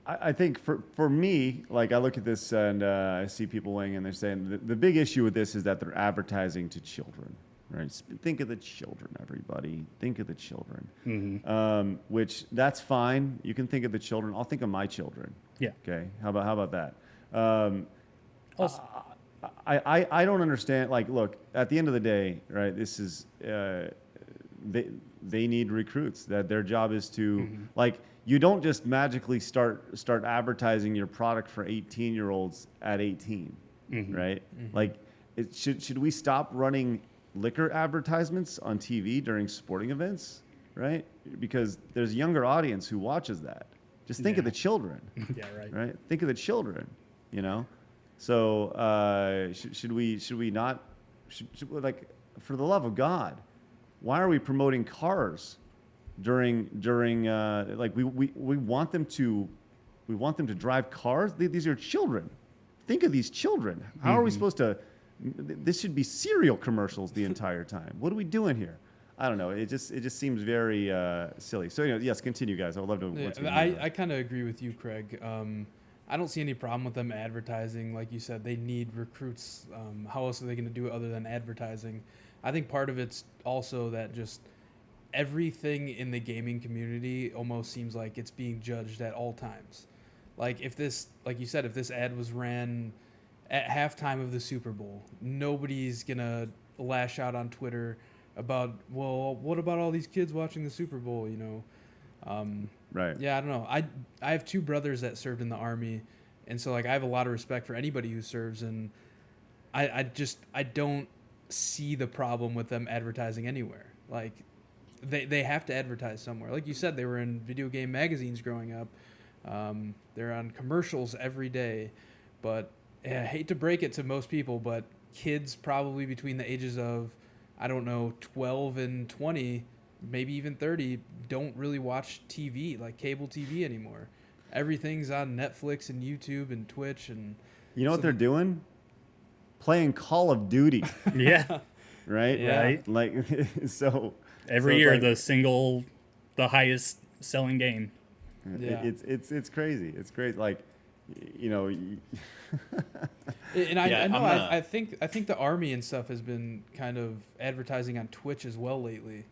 I think for me, like I look at this and I see people weighing in, they're saying the big issue with this is that they're advertising to children, right? Think of the children, everybody. Think of the children. Which that's fine. You can think of the children. I'll think of my children. Yeah. Okay. How about that? Also, I don't understand. Like, look, at the end of the day, right? This is they need recruits. That their job is to like. You don't just magically start advertising your product for 18-year-olds at 18, right? Like, should we stop running liquor advertisements on TV during sporting events, right? Because there's a younger audience who watches that. Just think of the children. Yeah, right. Right? Think of the children, you know? So should we not, like, for the love of God, why are we promoting cars during like we want them to drive cars? These are children. Think of these children. How are we supposed to? This should be cereal commercials the entire time. What are we doing here? I don't know. It just seems very silly. So yes, continue, guys. I would love to. Yeah, I kind of agree with you, Craig. I don't see any problem with them advertising. Like you said, they need recruits. How else are they going to do it other than advertising? I think part of it's also that just everything in the gaming community almost seems like it's being judged at all times. Like if this, like you said, if this ad was ran at halftime of the Super Bowl, nobody's gonna lash out on Twitter about, well, what about all these kids watching the Super Bowl, you know? Right. Yeah, I don't know. I have two brothers that served in the Army, and so like I have a lot of respect for anybody who serves, and I don't see the problem with them advertising anywhere. Like they have to advertise somewhere. Like you said, they were in video game magazines growing up. They're on commercials every day. But I hate to break it to most people, but kids probably between the ages of, I don't know, 12 and 20, maybe even 30, don't really watch TV, like cable TV anymore. Everything's on Netflix and YouTube and Twitch. And you know what they're doing? Playing Call of Duty. Yeah. Right? Yeah. Right? Like, so... Every year, like, the highest selling game. Yeah. It's crazy. It's crazy. Like, you know. And I think the Army and stuff has been kind of advertising on Twitch as well lately.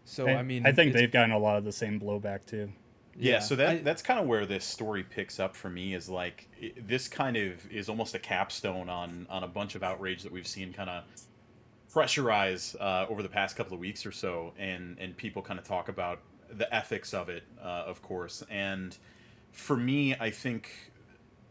So I mean, I think they've gotten a lot of the same blowback too. Yeah, so that's kind of where this story picks up for me, is like this kind of is almost a capstone on a bunch of outrage that we've seen kind of pressurize over the past couple of weeks or so, and people kind of talk about the ethics of it, of course. And for me, I think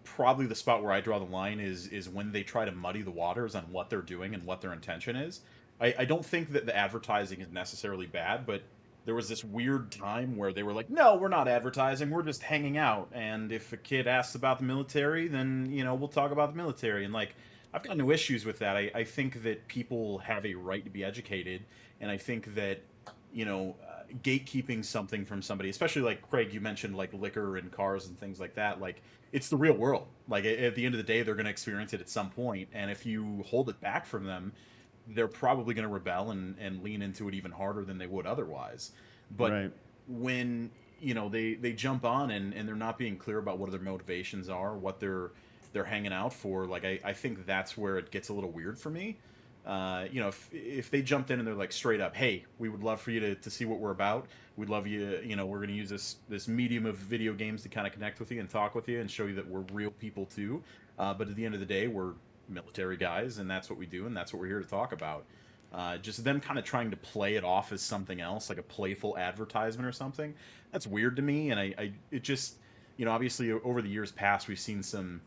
probably the spot where I draw the line is when they try to muddy the waters on what they're doing and what their intention is. I don't think that the advertising is necessarily bad, but there was this weird time where they were like, no, we're not advertising, we're just hanging out. And if a kid asks about the military, then, you know, we'll talk about the military. And like, I've got no issues with that. I think that people have a right to be educated. And I think that, you know, gatekeeping something from somebody, especially like Craig, you mentioned like liquor and cars and things like that. Like, it's the real world. Like, at the end of the day, they're going to experience it at some point. And if you hold it back from them, they're probably going to rebel and lean into it even harder than they would otherwise. But right. when, you know, they jump on and they're not being clear about what their motivations are, what they're hanging out for, like, I think that's where it gets a little weird for me. You know, if they jumped in and they're like straight up, hey, we would love for you to see what we're about. We'd love you, you know, we're going to use this medium of video games to kind of connect with you and talk with you and show you that we're real people too. But at the end of the day, we're military guys, and that's what we do, and that's what we're here to talk about. Just them kind of trying to play it off as something else, like a playful advertisement or something, that's weird to me. And it just, you know, obviously over the years past, we've seen some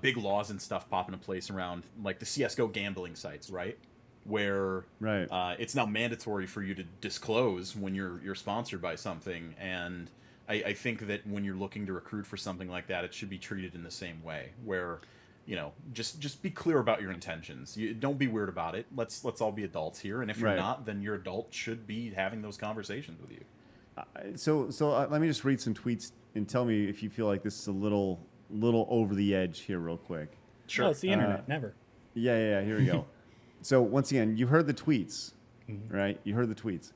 big laws and stuff pop into place around like the CSGO gambling sites, right? Where right. It's now mandatory for you to disclose when you're sponsored by something. And I think that when you're looking to recruit for something like that, it should be treated in the same way, where, you know, just be clear about your intentions. Don't be weird about it. Let's all be adults here. And if you're right. not, then your adult should be having those conversations with you. So let me just read some tweets and tell me if you feel like this is a little over the edge here real quick. Sure. Oh, it's the internet. Never. Yeah. Here we go. So once again, you heard the tweets, right? You heard the tweets.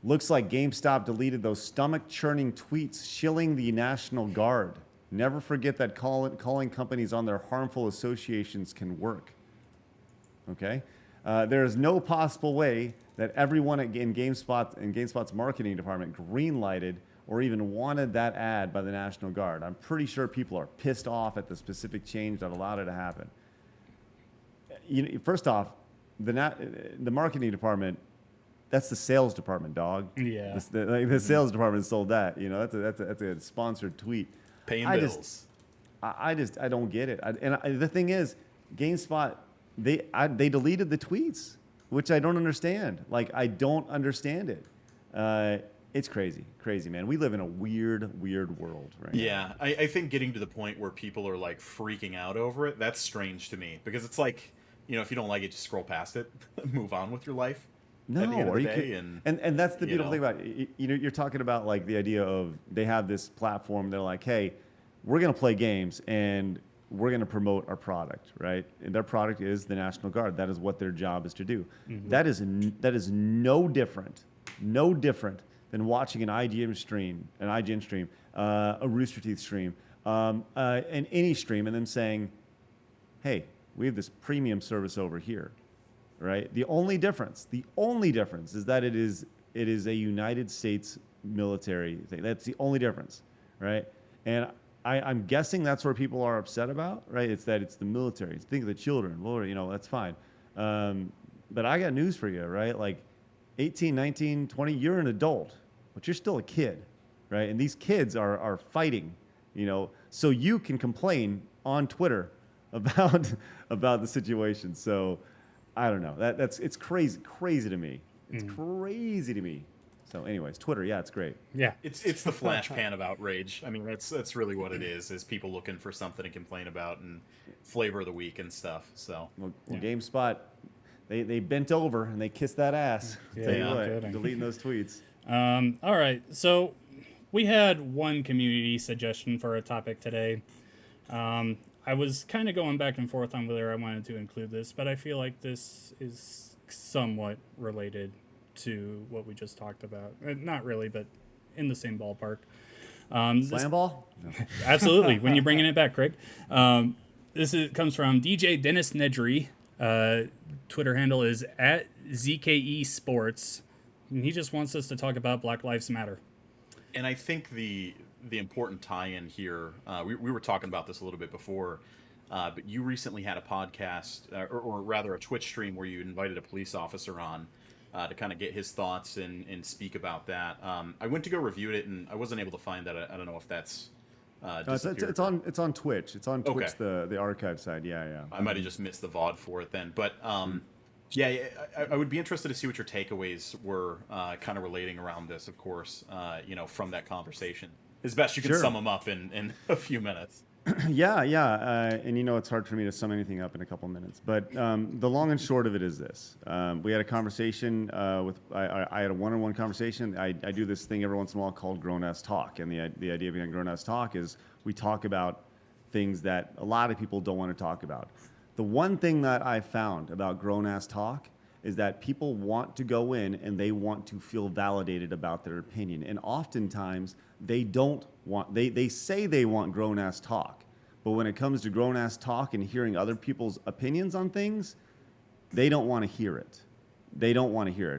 Looks like GameStop deleted those stomach-churning tweets shilling the National Guard. Never forget that calling companies on their harmful associations can work. Okay? There is no possible way that everyone in GameSpot's marketing department green-lighted or even wanted that ad by the National Guard. I'm pretty sure people are pissed off at the specific change that allowed it to happen. First off, the marketing department, that's the sales department, dog. Yeah. The sales department sold that. That's a sponsored tweet. Paying bills. I don't get it. The thing is, GameSpot, they deleted the tweets, which I don't understand. Like, I don't understand it. It's crazy, man. We live in a weird world right now. Yeah, I think getting to the point where people are like freaking out over it, that's strange to me, because it's like, if you don't like it, just scroll past it, move on with your life. No, at the end of or the you day, could, and that's the beautiful thing about it. You're talking about like the idea of they have this platform. They're like, hey, we're gonna play games and we're gonna promote our product, right? And their product is the National Guard. That is what their job is to do. That is no different than watching an IGN stream, a Rooster Teeth stream, and any stream, and them saying, hey, we have this premium service over here, right? The only difference is that it is a United States military thing. That's the only difference, right? And I'm guessing that's where people are upset about, right? It's the military. Think of the children. Well, that's fine. But I got news for you, right? Like 18, 19, 20, you're an adult, but you're still a kid, right? And these kids are fighting, so you can complain on Twitter about the situation. So I don't know. It's crazy to me. It's crazy to me. So anyways, Twitter, yeah, it's great. Yeah. It's the flash pan of outrage. I mean, that's really what it is people looking for something to complain about and flavor of the week and stuff. So GameSpot, they bent over and they kissed that ass. Yeah, Tell you no what, kidding. deleting those tweets. All right. So we had one community suggestion for a topic today. I was kind of going back and forth on whether I wanted to include this, but I feel like this is somewhat related to what we just talked about. Not really, but in the same ballpark. Slam ball? No. Absolutely. When you're bringing it back, Craig. Comes from DJ Dennis Nedry. Twitter handle is @ZKE Sports. And he just wants us to talk about Black Lives Matter. And I think the important tie-in here, we were talking about this a little bit before, but you recently had a podcast, or rather a Twitch stream, where you invited a police officer on to kind of get his thoughts and speak about that. I went to go review it, and I wasn't able to find that. I don't know if that's it's on Twitch. It's on Twitch, Okay. the archive side. Yeah. I might have just missed the VOD for it then. But yeah, I would be interested to see what your takeaways were, kind of relating around this, of course, from that conversation. As best you can sum them up in a few minutes. Yeah. And it's hard for me to sum anything up in a couple minutes. But the long and short of it is this. We had a conversation I had a one-on-one conversation. I do this thing every once in a while called Grown-Ass Talk. And the idea behind Grown-Ass Talk is we talk about things that a lot of people don't want to talk about. The one thing that I found about Grown-Ass Talk is that people want to go in and they want to feel validated about their opinion. And oftentimes they don't want, they say they want grown-ass talk. But when it comes to grown-ass talk and hearing other people's opinions on things, they don't want to hear it.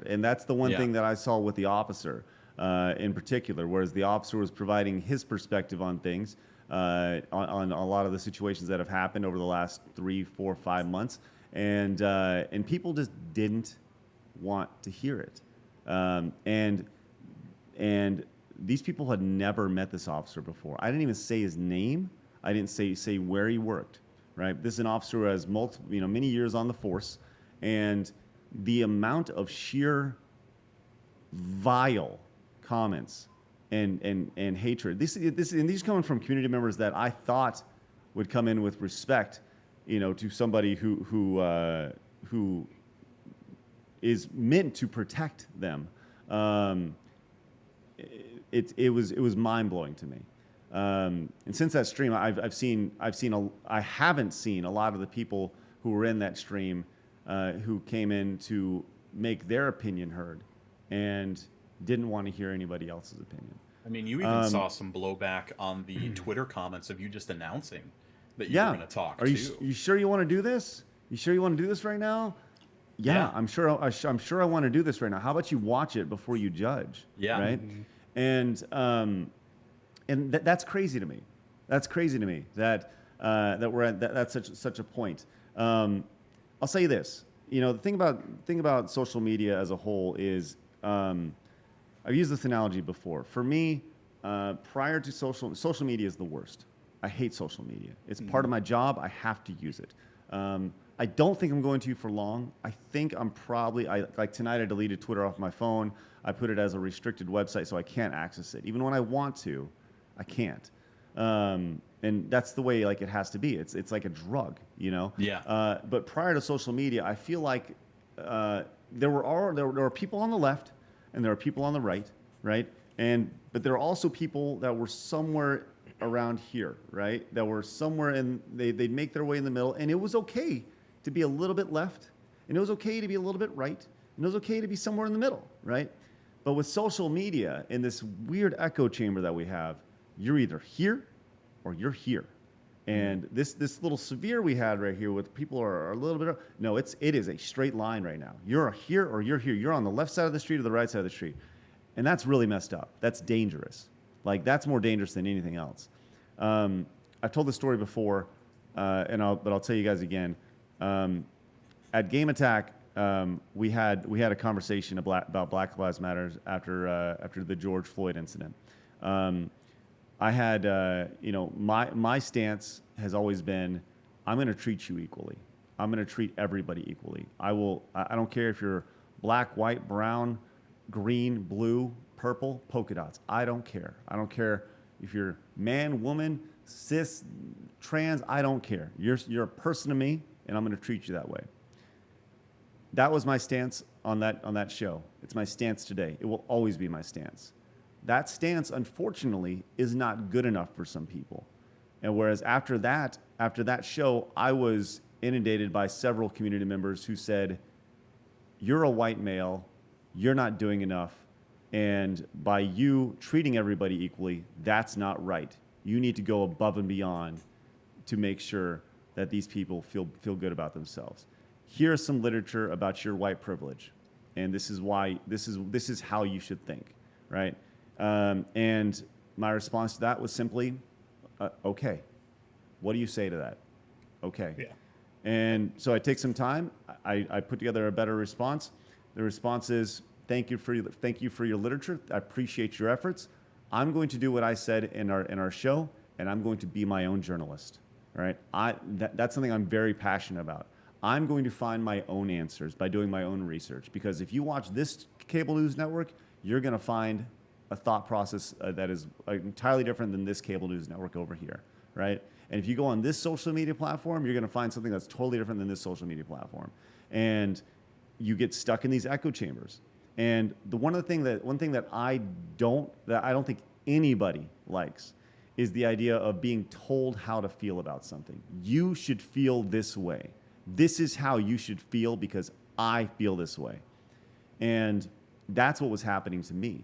And that's the one thing that I saw with the officer in particular, whereas the officer was providing his perspective on things, on a lot of the situations that have happened over the last 3, 4, 5 months. And people just didn't want to hear it. And these people had never met this officer before. I didn't even say his name. I didn't say where he worked, right? This is an officer who has many years on the force, and the amount of sheer vile comments and hatred. And these coming from community members that I thought would come in with respect, to somebody who is meant to protect them. It was mind blowing to me. And since that stream, I haven't seen a lot of the people who were in that stream who came in to make their opinion heard and didn't want to hear anybody else's opinion. I mean, you even saw some blowback on the Twitter comments of you just announcing that you were going to talk. Are you sure you want to do this? You sure you want to do this right now? Yeah. I'm sure I want to do this right now. How about you watch it before you judge? Yeah. Right. And that's crazy to me. That's crazy to me that we're at that's such a point. I'll say this. The thing about social media as a whole is, I've used this analogy before. For me, prior to social media is the worst. I hate social media. It's part of my job. I have to use it. I don't think I'm going to for long. I think I'm probably, like tonight I deleted Twitter off my phone. I put it as a restricted website so I can't access it. Even when I want to, I can't. And that's the way it has to be. It's like a drug, Yeah. But prior to social media, I feel like there were people on the left and there are people on the right, right? But there are also people that were somewhere around here, right? That were somewhere they'd make their way in the middle, and it was okay to be a little bit left, and it was okay to be a little bit right, and it was okay to be somewhere in the middle, right? But with social media, in this weird echo chamber that we have, you're either here or you're here. And this little severe we had right here with people are a little bit, no, it is a straight line right now. You're here or you're here. You're on the left side of the street or the right side of the street. And that's really messed up. That's dangerous. That's more dangerous than anything else. I've told this story before, but I'll tell you guys again. At Game Attack, we had a conversation about Black Lives Matter after the George Floyd incident. I had, my stance has always been, I'm going to treat you equally. I'm going to treat everybody equally. I don't care if you're black, white, brown, green, blue, purple, polka dots. I don't care. I don't care if you're man, woman, cis, trans. I don't care. You're a person to me, and I'm going to treat you that way. That was my stance on that show. It's my stance today. It will always be my stance. That stance, unfortunately, is not good enough for some people. And whereas after that show, I was inundated by several community members who said, you're a white male, you're not doing enough, and by you treating everybody equally, that's not right. You need to go above and beyond to make sure that these people feel good about themselves. Here's some literature about your white privilege, and this is how you should think, right? And my response to that was simply, okay. What do you say to that? Okay. Yeah. And so I take some time. I put together a better response. The response is, thank you for your literature. I appreciate your efforts. I'm going to do what I said in our show, and I'm going to be my own journalist. All right. That's something I'm very passionate about. I'm going to find my own answers by doing my own research, because if you watch this cable news network, you're going to find a thought process that is entirely different than this cable news network over here, right? And if you go on this social media platform, you're going to find something that's totally different than this social media platform, and you get stuck in these echo chambers. And one thing that I don't think anybody likes is the idea of being told how to feel about something. You should feel this way. This is how you should feel because I feel this way. And that's what was happening to me,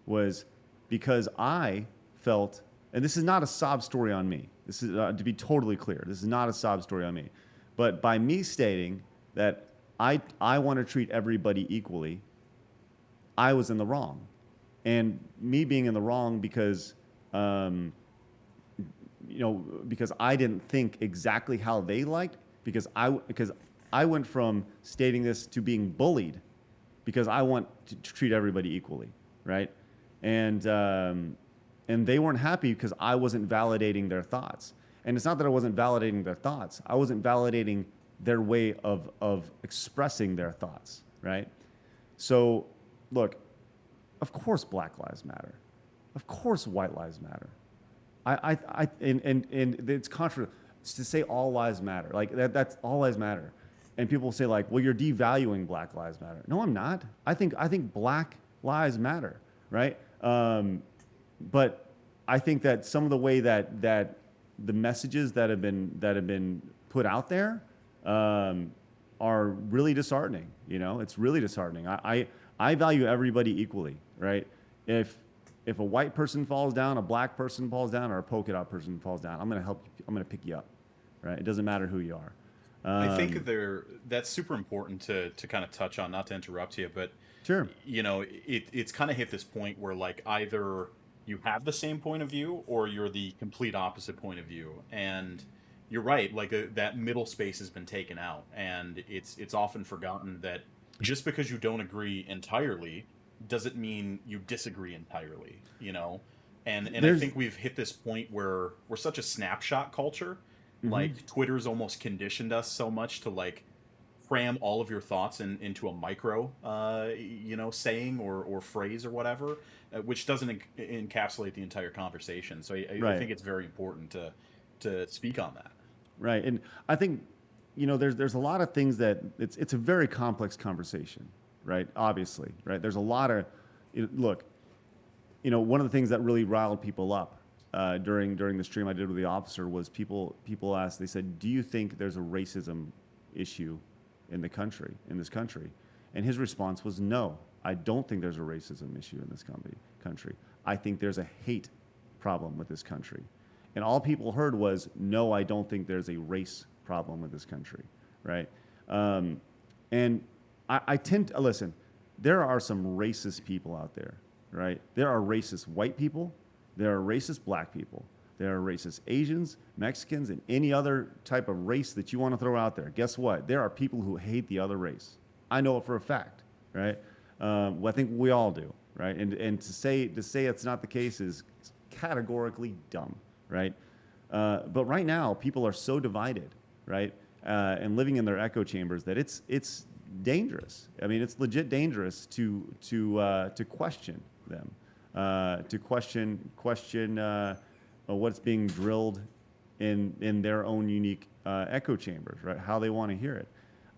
was because I felt, and this is not a sob story on me. This is, to be totally clear, this is not a sob story on me. But by me stating that I want to treat everybody equally, I was in the wrong. And me being in the wrong because, because I didn't think exactly how they liked, because I went from stating this to being bullied because I want to treat everybody equally, right? And they weren't happy because I wasn't validating their thoughts. And it's not that I wasn't validating their thoughts. I wasn't validating their way of expressing their thoughts, right? So, look, of course Black Lives Matter. Of course White Lives Matter. And it's controversial to say all lives matter. Like that's all lives matter. And people say like, well, you're devaluing Black Lives Matter. No, I'm not. I think Black Lives Matter, right? But I think that some of the way that the messages that have been put out there, are really disheartening. You know, it's really disheartening. I value everybody equally, right? If a white person falls down, a black person falls down, or a polka dot person falls down, I'm gonna help you. I'm gonna pick you up, right? It doesn't matter who you are. I think that's super important to kind of touch on, not to interrupt you, but Sure. you know, it's kind of hit this point where like either you have the same point of view or you're the complete opposite point of view. And you're right, like that middle space has been taken out, and it's often forgotten that just because you don't agree entirely doesn't mean you disagree entirely, you know? And I There's think we've hit this point where we're such a snapshot culture. Mhm. Like Twitter's almost conditioned us so much to like cram all of your thoughts into a micro you know, saying or phrase or whatever, which doesn't encapsulate the entire conversation. So I Right. think it's very important to speak on that. Right. And I think, you know, there's a lot of things that it's a very complex conversation, right? Obviously, right? There's a lot of, look, you know, one of the things that really riled people up during the stream I did with the officer was people asked, they said, do you think there's a racism issue in this country? And his response was, no, I don't think there's a racism issue in this country. I think there's a hate problem with this country. And all people heard was, no, I don't think there's a race problem with this country, right? And I tend to, listen, there are some racist people out there, right? There are racist white people. There are racist black people. There are racist Asians, Mexicans, and any other type of race that you want to throw out there. Guess what? There are people who hate the other race. I know it for a fact, right? Well, I think we all do, right? And to say it's not the case is categorically dumb, right? But right now, people are so divided, right? And living in their echo chambers that it's dangerous. I mean, it's legit dangerous to question them, to question what's being drilled in their own unique echo chambers, right? How they want to hear it.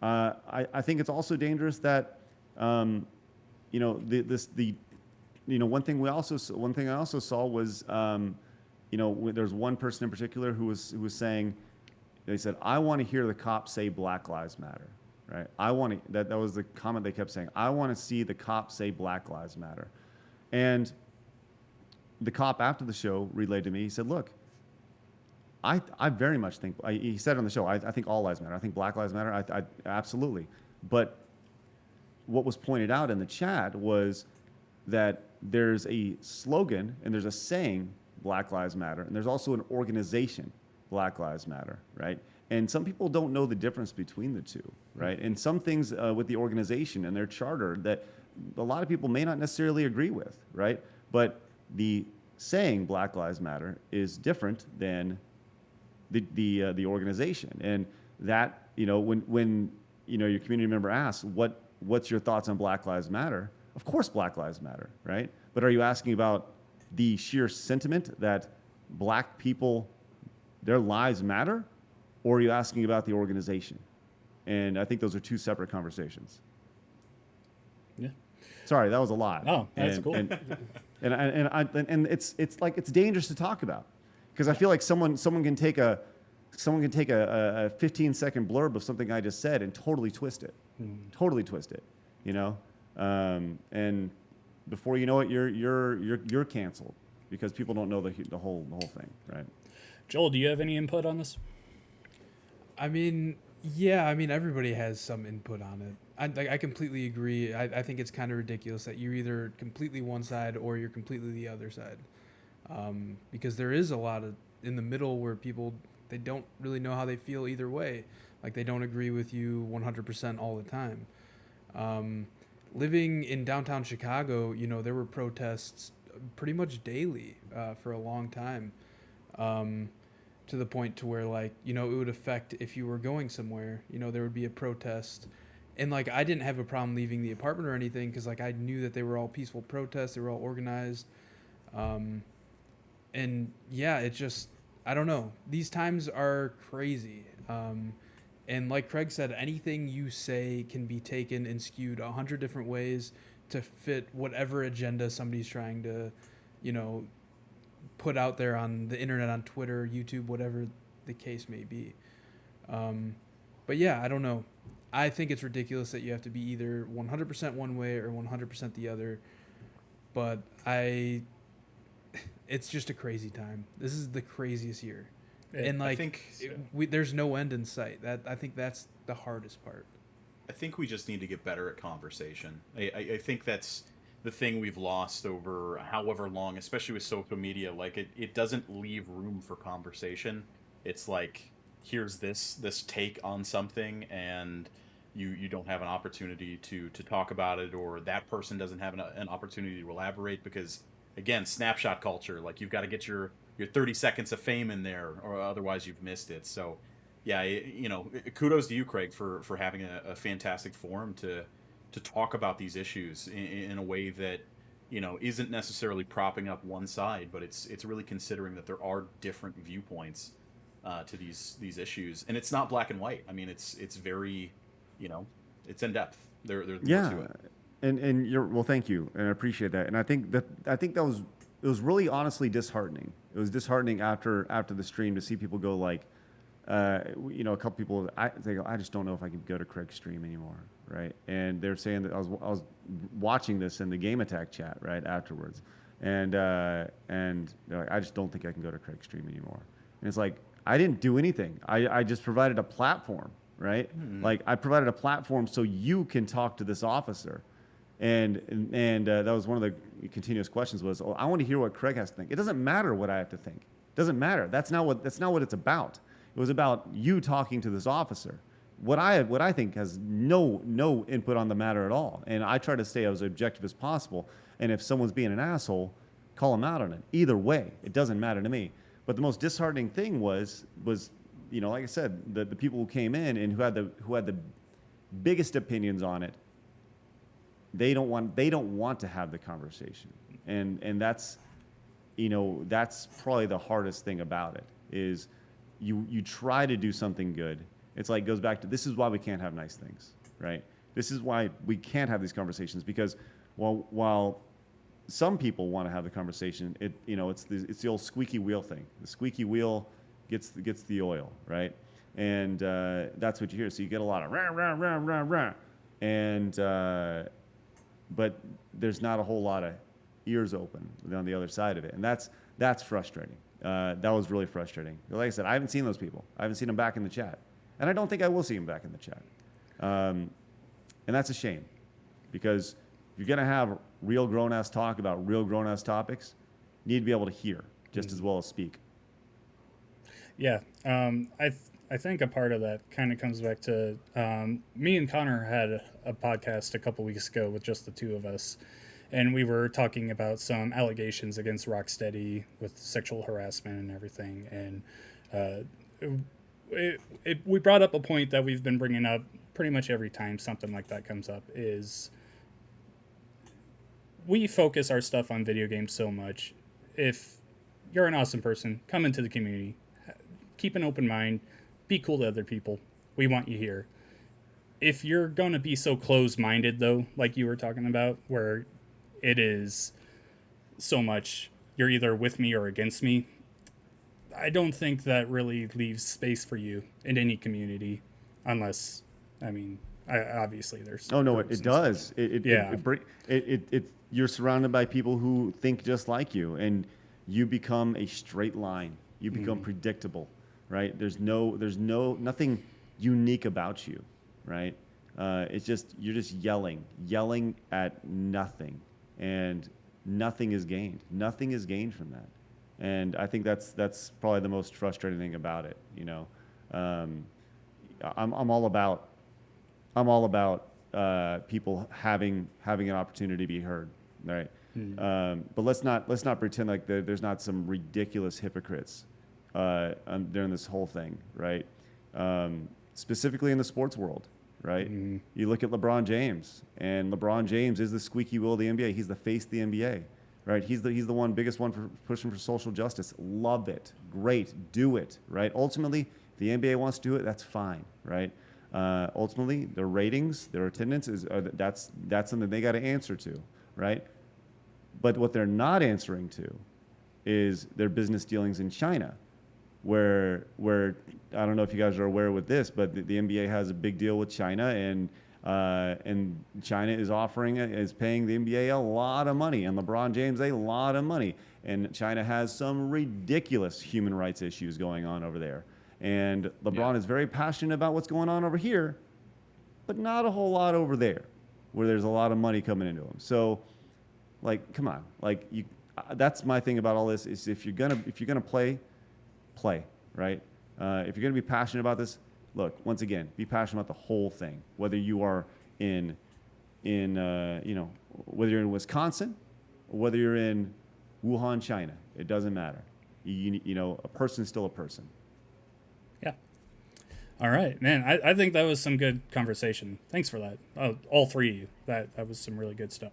I think it's also dangerous that you know one thing I also saw was you know, there's one person in particular who was saying, they said, I want to hear the cops say Black Lives Matter, right? That was the comment they kept saying. I want to see the cops say Black Lives Matter. And the cop after the show relayed to me, he said, look, I very much think, he said on the show, I think all lives matter. I think Black Lives Matter. I absolutely. But what was pointed out in the chat was that there's a slogan and there's a saying, Black Lives Matter, and there's also an organization, Black Lives Matter, right? And some people don't know the difference between the two, right? And some things with the organization and their charter that a lot of people may not necessarily agree with, right? But the saying Black Lives Matter is different than the organization, and that, you know, when you know your community member asks what's your thoughts on Black Lives Matter, of course Black Lives Matter, right? But are you asking about the sheer sentiment that black people, their lives matter, or are you asking about the organization? And I think those are two separate conversations. Yeah. Sorry, that was a lot. Oh, that's cool. And it's like it's dangerous to talk about because I feel like someone can take a 15-second blurb of something I just said and totally twist it, you know, and before you know it, you're canceled because people don't know the whole thing, right? Joel, do you have any input on this? I mean, yeah, I mean, everybody has some input on it. I completely agree. I think it's kind of ridiculous that you're either completely one side or you're completely the other side. Because there is a lot of in the middle where people, they don't really know how they feel either way. Like they don't agree with you 100% all the time. Living in downtown Chicago, you know, there were protests pretty much daily for a long time, to the point to where, like, you know, it would affect if you were going somewhere, you know, there would be a protest. And, like, I didn't have a problem leaving the apartment or anything because, like, I knew that they were all peaceful protests. They were all organized. And, yeah, it just, I don't know. These times are crazy. And like Craig said, anything you say can be taken and skewed 100 different ways to fit whatever agenda somebody's trying to, you know, put out there on the internet, on Twitter, YouTube, whatever the case may be. But yeah, I don't know. I think it's ridiculous that you have to be either 100% one way or 100% the other. But it's just a crazy time. This is the craziest year. And like, there's no end in sight. I think that's the hardest part. I think we just need to get better at conversation. I think that's the thing we've lost over however long, especially with social media. Like it doesn't leave room for conversation. It's like, here's this take on something, and you don't have an opportunity to talk about it, or that person doesn't have an opportunity to elaborate, because again, snapshot culture, like you've got to get your 30 seconds of fame in there, or otherwise you've missed it. So yeah, kudos to you, Craig, for having a fantastic forum to talk about these issues in a way that isn't necessarily propping up one side, but it's really considering that there are different viewpoints to these issues, and it's not black and white. I mean, it's very, it's in depth. There's more to it. And well, thank you, and I appreciate that. And I think that it was really honestly disheartening. It was disheartening after the stream to see people go like, a couple people, they go, I just don't know if I can go to Craig's stream anymore, right? And they're saying that I was watching this in the Game Attack chat right afterwards, and they're like, I just don't think I can go to Craig's stream anymore. And it's like, I didn't do anything. I just provided a platform, right? Like, I provided a platform so you can talk to this officer. And that was one of the continuous questions was, I want to hear what Craig has to think. It doesn't matter what I have to think. It doesn't matter. That's not what it's about. It was about you talking to this officer. What I think has no input on the matter at all. And I try to stay as objective as possible. And if someone's being an asshole, call them out on it. Either way, it doesn't matter to me. But the most disheartening thing was like I said, the people who came in and who had the biggest opinions on it. They don't want to have the conversation, and that's probably the hardest thing about it is you try to do something good. It's like, goes back to, this is why we can't have nice things, right? This is why we can't have these conversations, because while some people want to have the conversation, it's the old squeaky wheel thing. The squeaky wheel gets the oil, right? And that's what you hear. So you get a lot of rah rah rah rah rah, and but there's not a whole lot of ears open on the other side of it, and that's frustrating. That was really frustrating. Like I said, I haven't seen those people. I haven't seen them back in the chat, and I don't think I will see them back in the chat. And that's a shame, because if you're gonna have real grown-ass talk about real grown-ass topics, you need to be able to hear just as well as speak. Yeah, I think a part of that kind of comes back to me and Connor had a podcast a couple weeks ago with just the two of us, and we were talking about some allegations against Rocksteady with sexual harassment and everything, and we brought up a point that we've been bringing up pretty much every time something like that comes up, is we focus our stuff on video games so much. If you're an awesome person, come into the community, keep an open mind, be cool to other people. We want you here. If you're going to be so closed-minded, though, like you were talking about, where it is so much you're either with me or against me, I don't think that really leaves space for you in any community, unless, obviously there's... Oh, no, it does. You're surrounded by people who think just like you, and you become a straight line. You become predictable, right? There's nothing unique about you, right? It's just, you're just yelling at nothing, and nothing is gained. Nothing is gained from that, and I think that's probably the most frustrating thing about it. I'm all about people having an opportunity to be heard, right? But let's not pretend like there's not some ridiculous hypocrites during this whole thing, right? Specifically in the sports world, right? You look at LeBron James, and LeBron James is the squeaky wheel of the NBA. He's the face of the NBA, right? He's the biggest one for pushing for social justice. Love it, great, do it, right? Ultimately, if the NBA wants to do it, that's fine, right? Ultimately, their ratings, their attendance that's something they got to answer to, right? But what they're not answering to is their business dealings in China, where I don't know if you guys are aware with this, but the NBA has a big deal with China, and China is paying the NBA a lot of money, and LeBron James a lot of money, and China has some ridiculous human rights issues going on over there, and LeBron is very passionate about what's going on over here, but not a whole lot over there, where there's a lot of money coming into him. So, like, come on, like that's my thing about all this is if you're gonna play, right? If you're gonna be passionate about this, look, once again, be passionate about the whole thing. Whether you are whether you're in Wisconsin, or whether you're in Wuhan, China, it doesn't matter. A person's still a person. Yeah. All right, man. I think that was some good conversation. Thanks for that. All three of you. That was some really good stuff.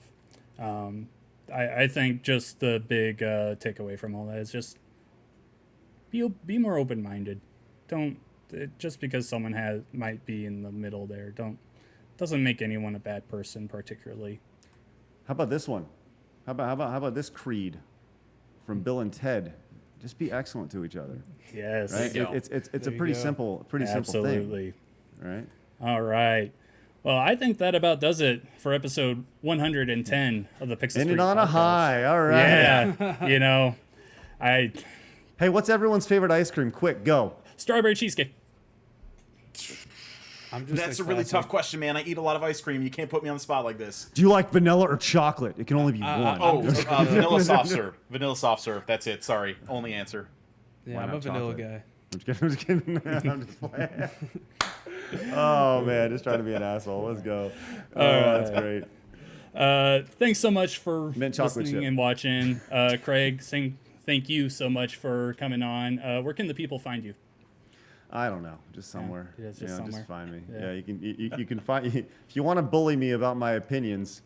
I think just the big takeaway from all that is just be more open-minded. Don't just because someone might be in the middle there. Doesn't make anyone a bad person particularly. How about this one? How about this creed from Bill and Ted? Just be excellent to each other. Yes. Right? It's a pretty simple thing. Absolutely. Right? All right. Well, I think that about does it for episode 110 of the Pixel Street Ending on podcast. a high. All right. Yeah. Hey, what's everyone's favorite ice cream? Quick, go. Strawberry cheesecake. That's a really tough question, man. I eat a lot of ice cream. You can't put me on the spot like this. Do you like vanilla or chocolate? It can only be one. Vanilla soft serve. Vanilla soft serve. That's it. Sorry. Only answer. Yeah, Why I'm a not vanilla chocolate? guy. I'm just kidding. I'm just playing. Oh, man. Just trying to be an asshole. Let's go. Oh, that's great. Thanks so much for Mint chocolate listening chip. and watching. Craig, thank you so much for coming on. Where can the people find you? I don't know. Just somewhere. Yeah, just somewhere. Just find me. Yeah. Yeah, you can find. If you want to bully me about my opinions,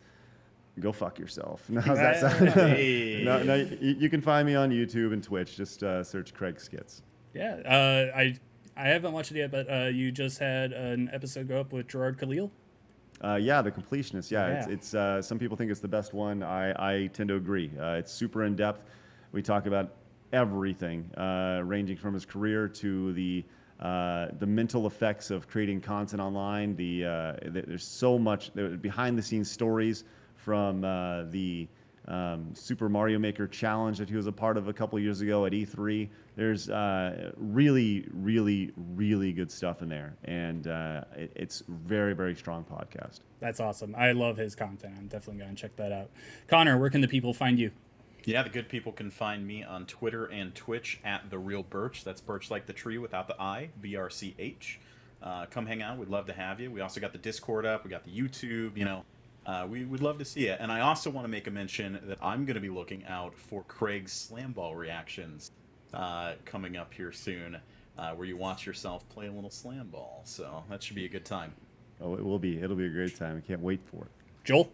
go fuck yourself. No, how's that sound? Hey. No, you can find me on YouTube and Twitch. Just search Craig Skits. Yeah. I haven't watched it yet, but you just had an episode go up with Gerard Khalil. Yeah, The Completionist. Yeah, Yeah. it's some people think it's the best one. I tend to agree. It's super in depth. We talk about everything, ranging from his career to the mental effects of creating content online. There's so much behind the scenes stories from the Super Mario Maker challenge that he was a part of a couple years ago at E3. There's really, really, really good stuff in there, and it's very, very strong podcast. That's awesome. I love his content. I'm definitely going to check that out. Connor, where can the people find you? Yeah, the good people can find me on Twitter and Twitch at The Real Birch. That's Birch like the tree without the I, BRCH. Come hang out. We'd love to have you. We also got the Discord up. We got the YouTube. We would love to see it. And I also want to make a mention that I'm going to be looking out for Craig's slam ball reactions coming up here soon, where you watch yourself play a little slam ball. So that should be a good time. Oh, it will be. It'll be a great time. I can't wait for it. Joel?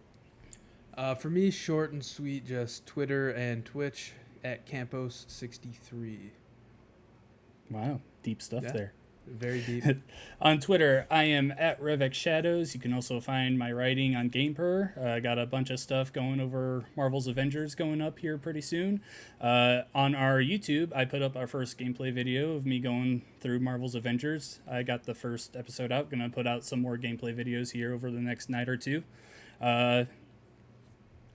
For me, short and sweet, just Twitter and Twitch at Campos63. Wow. Deep stuff there. Very deep. On Twitter, I am at RevXShadows. You can also find my writing on GamePer. I got a bunch of stuff going over Marvel's Avengers going up here pretty soon. On our YouTube, I put up our first gameplay video of me going through Marvel's Avengers. I got the first episode out. Going to put out some more gameplay videos here over the next night or two.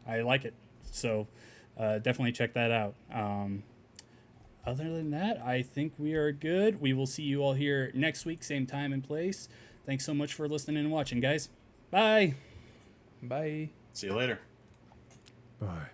I like it. So definitely check that out. Other than that, I think we are good. We will see you all here next week, same time and place. Thanks so much for listening and watching, guys. Bye. Bye. See you later. Bye.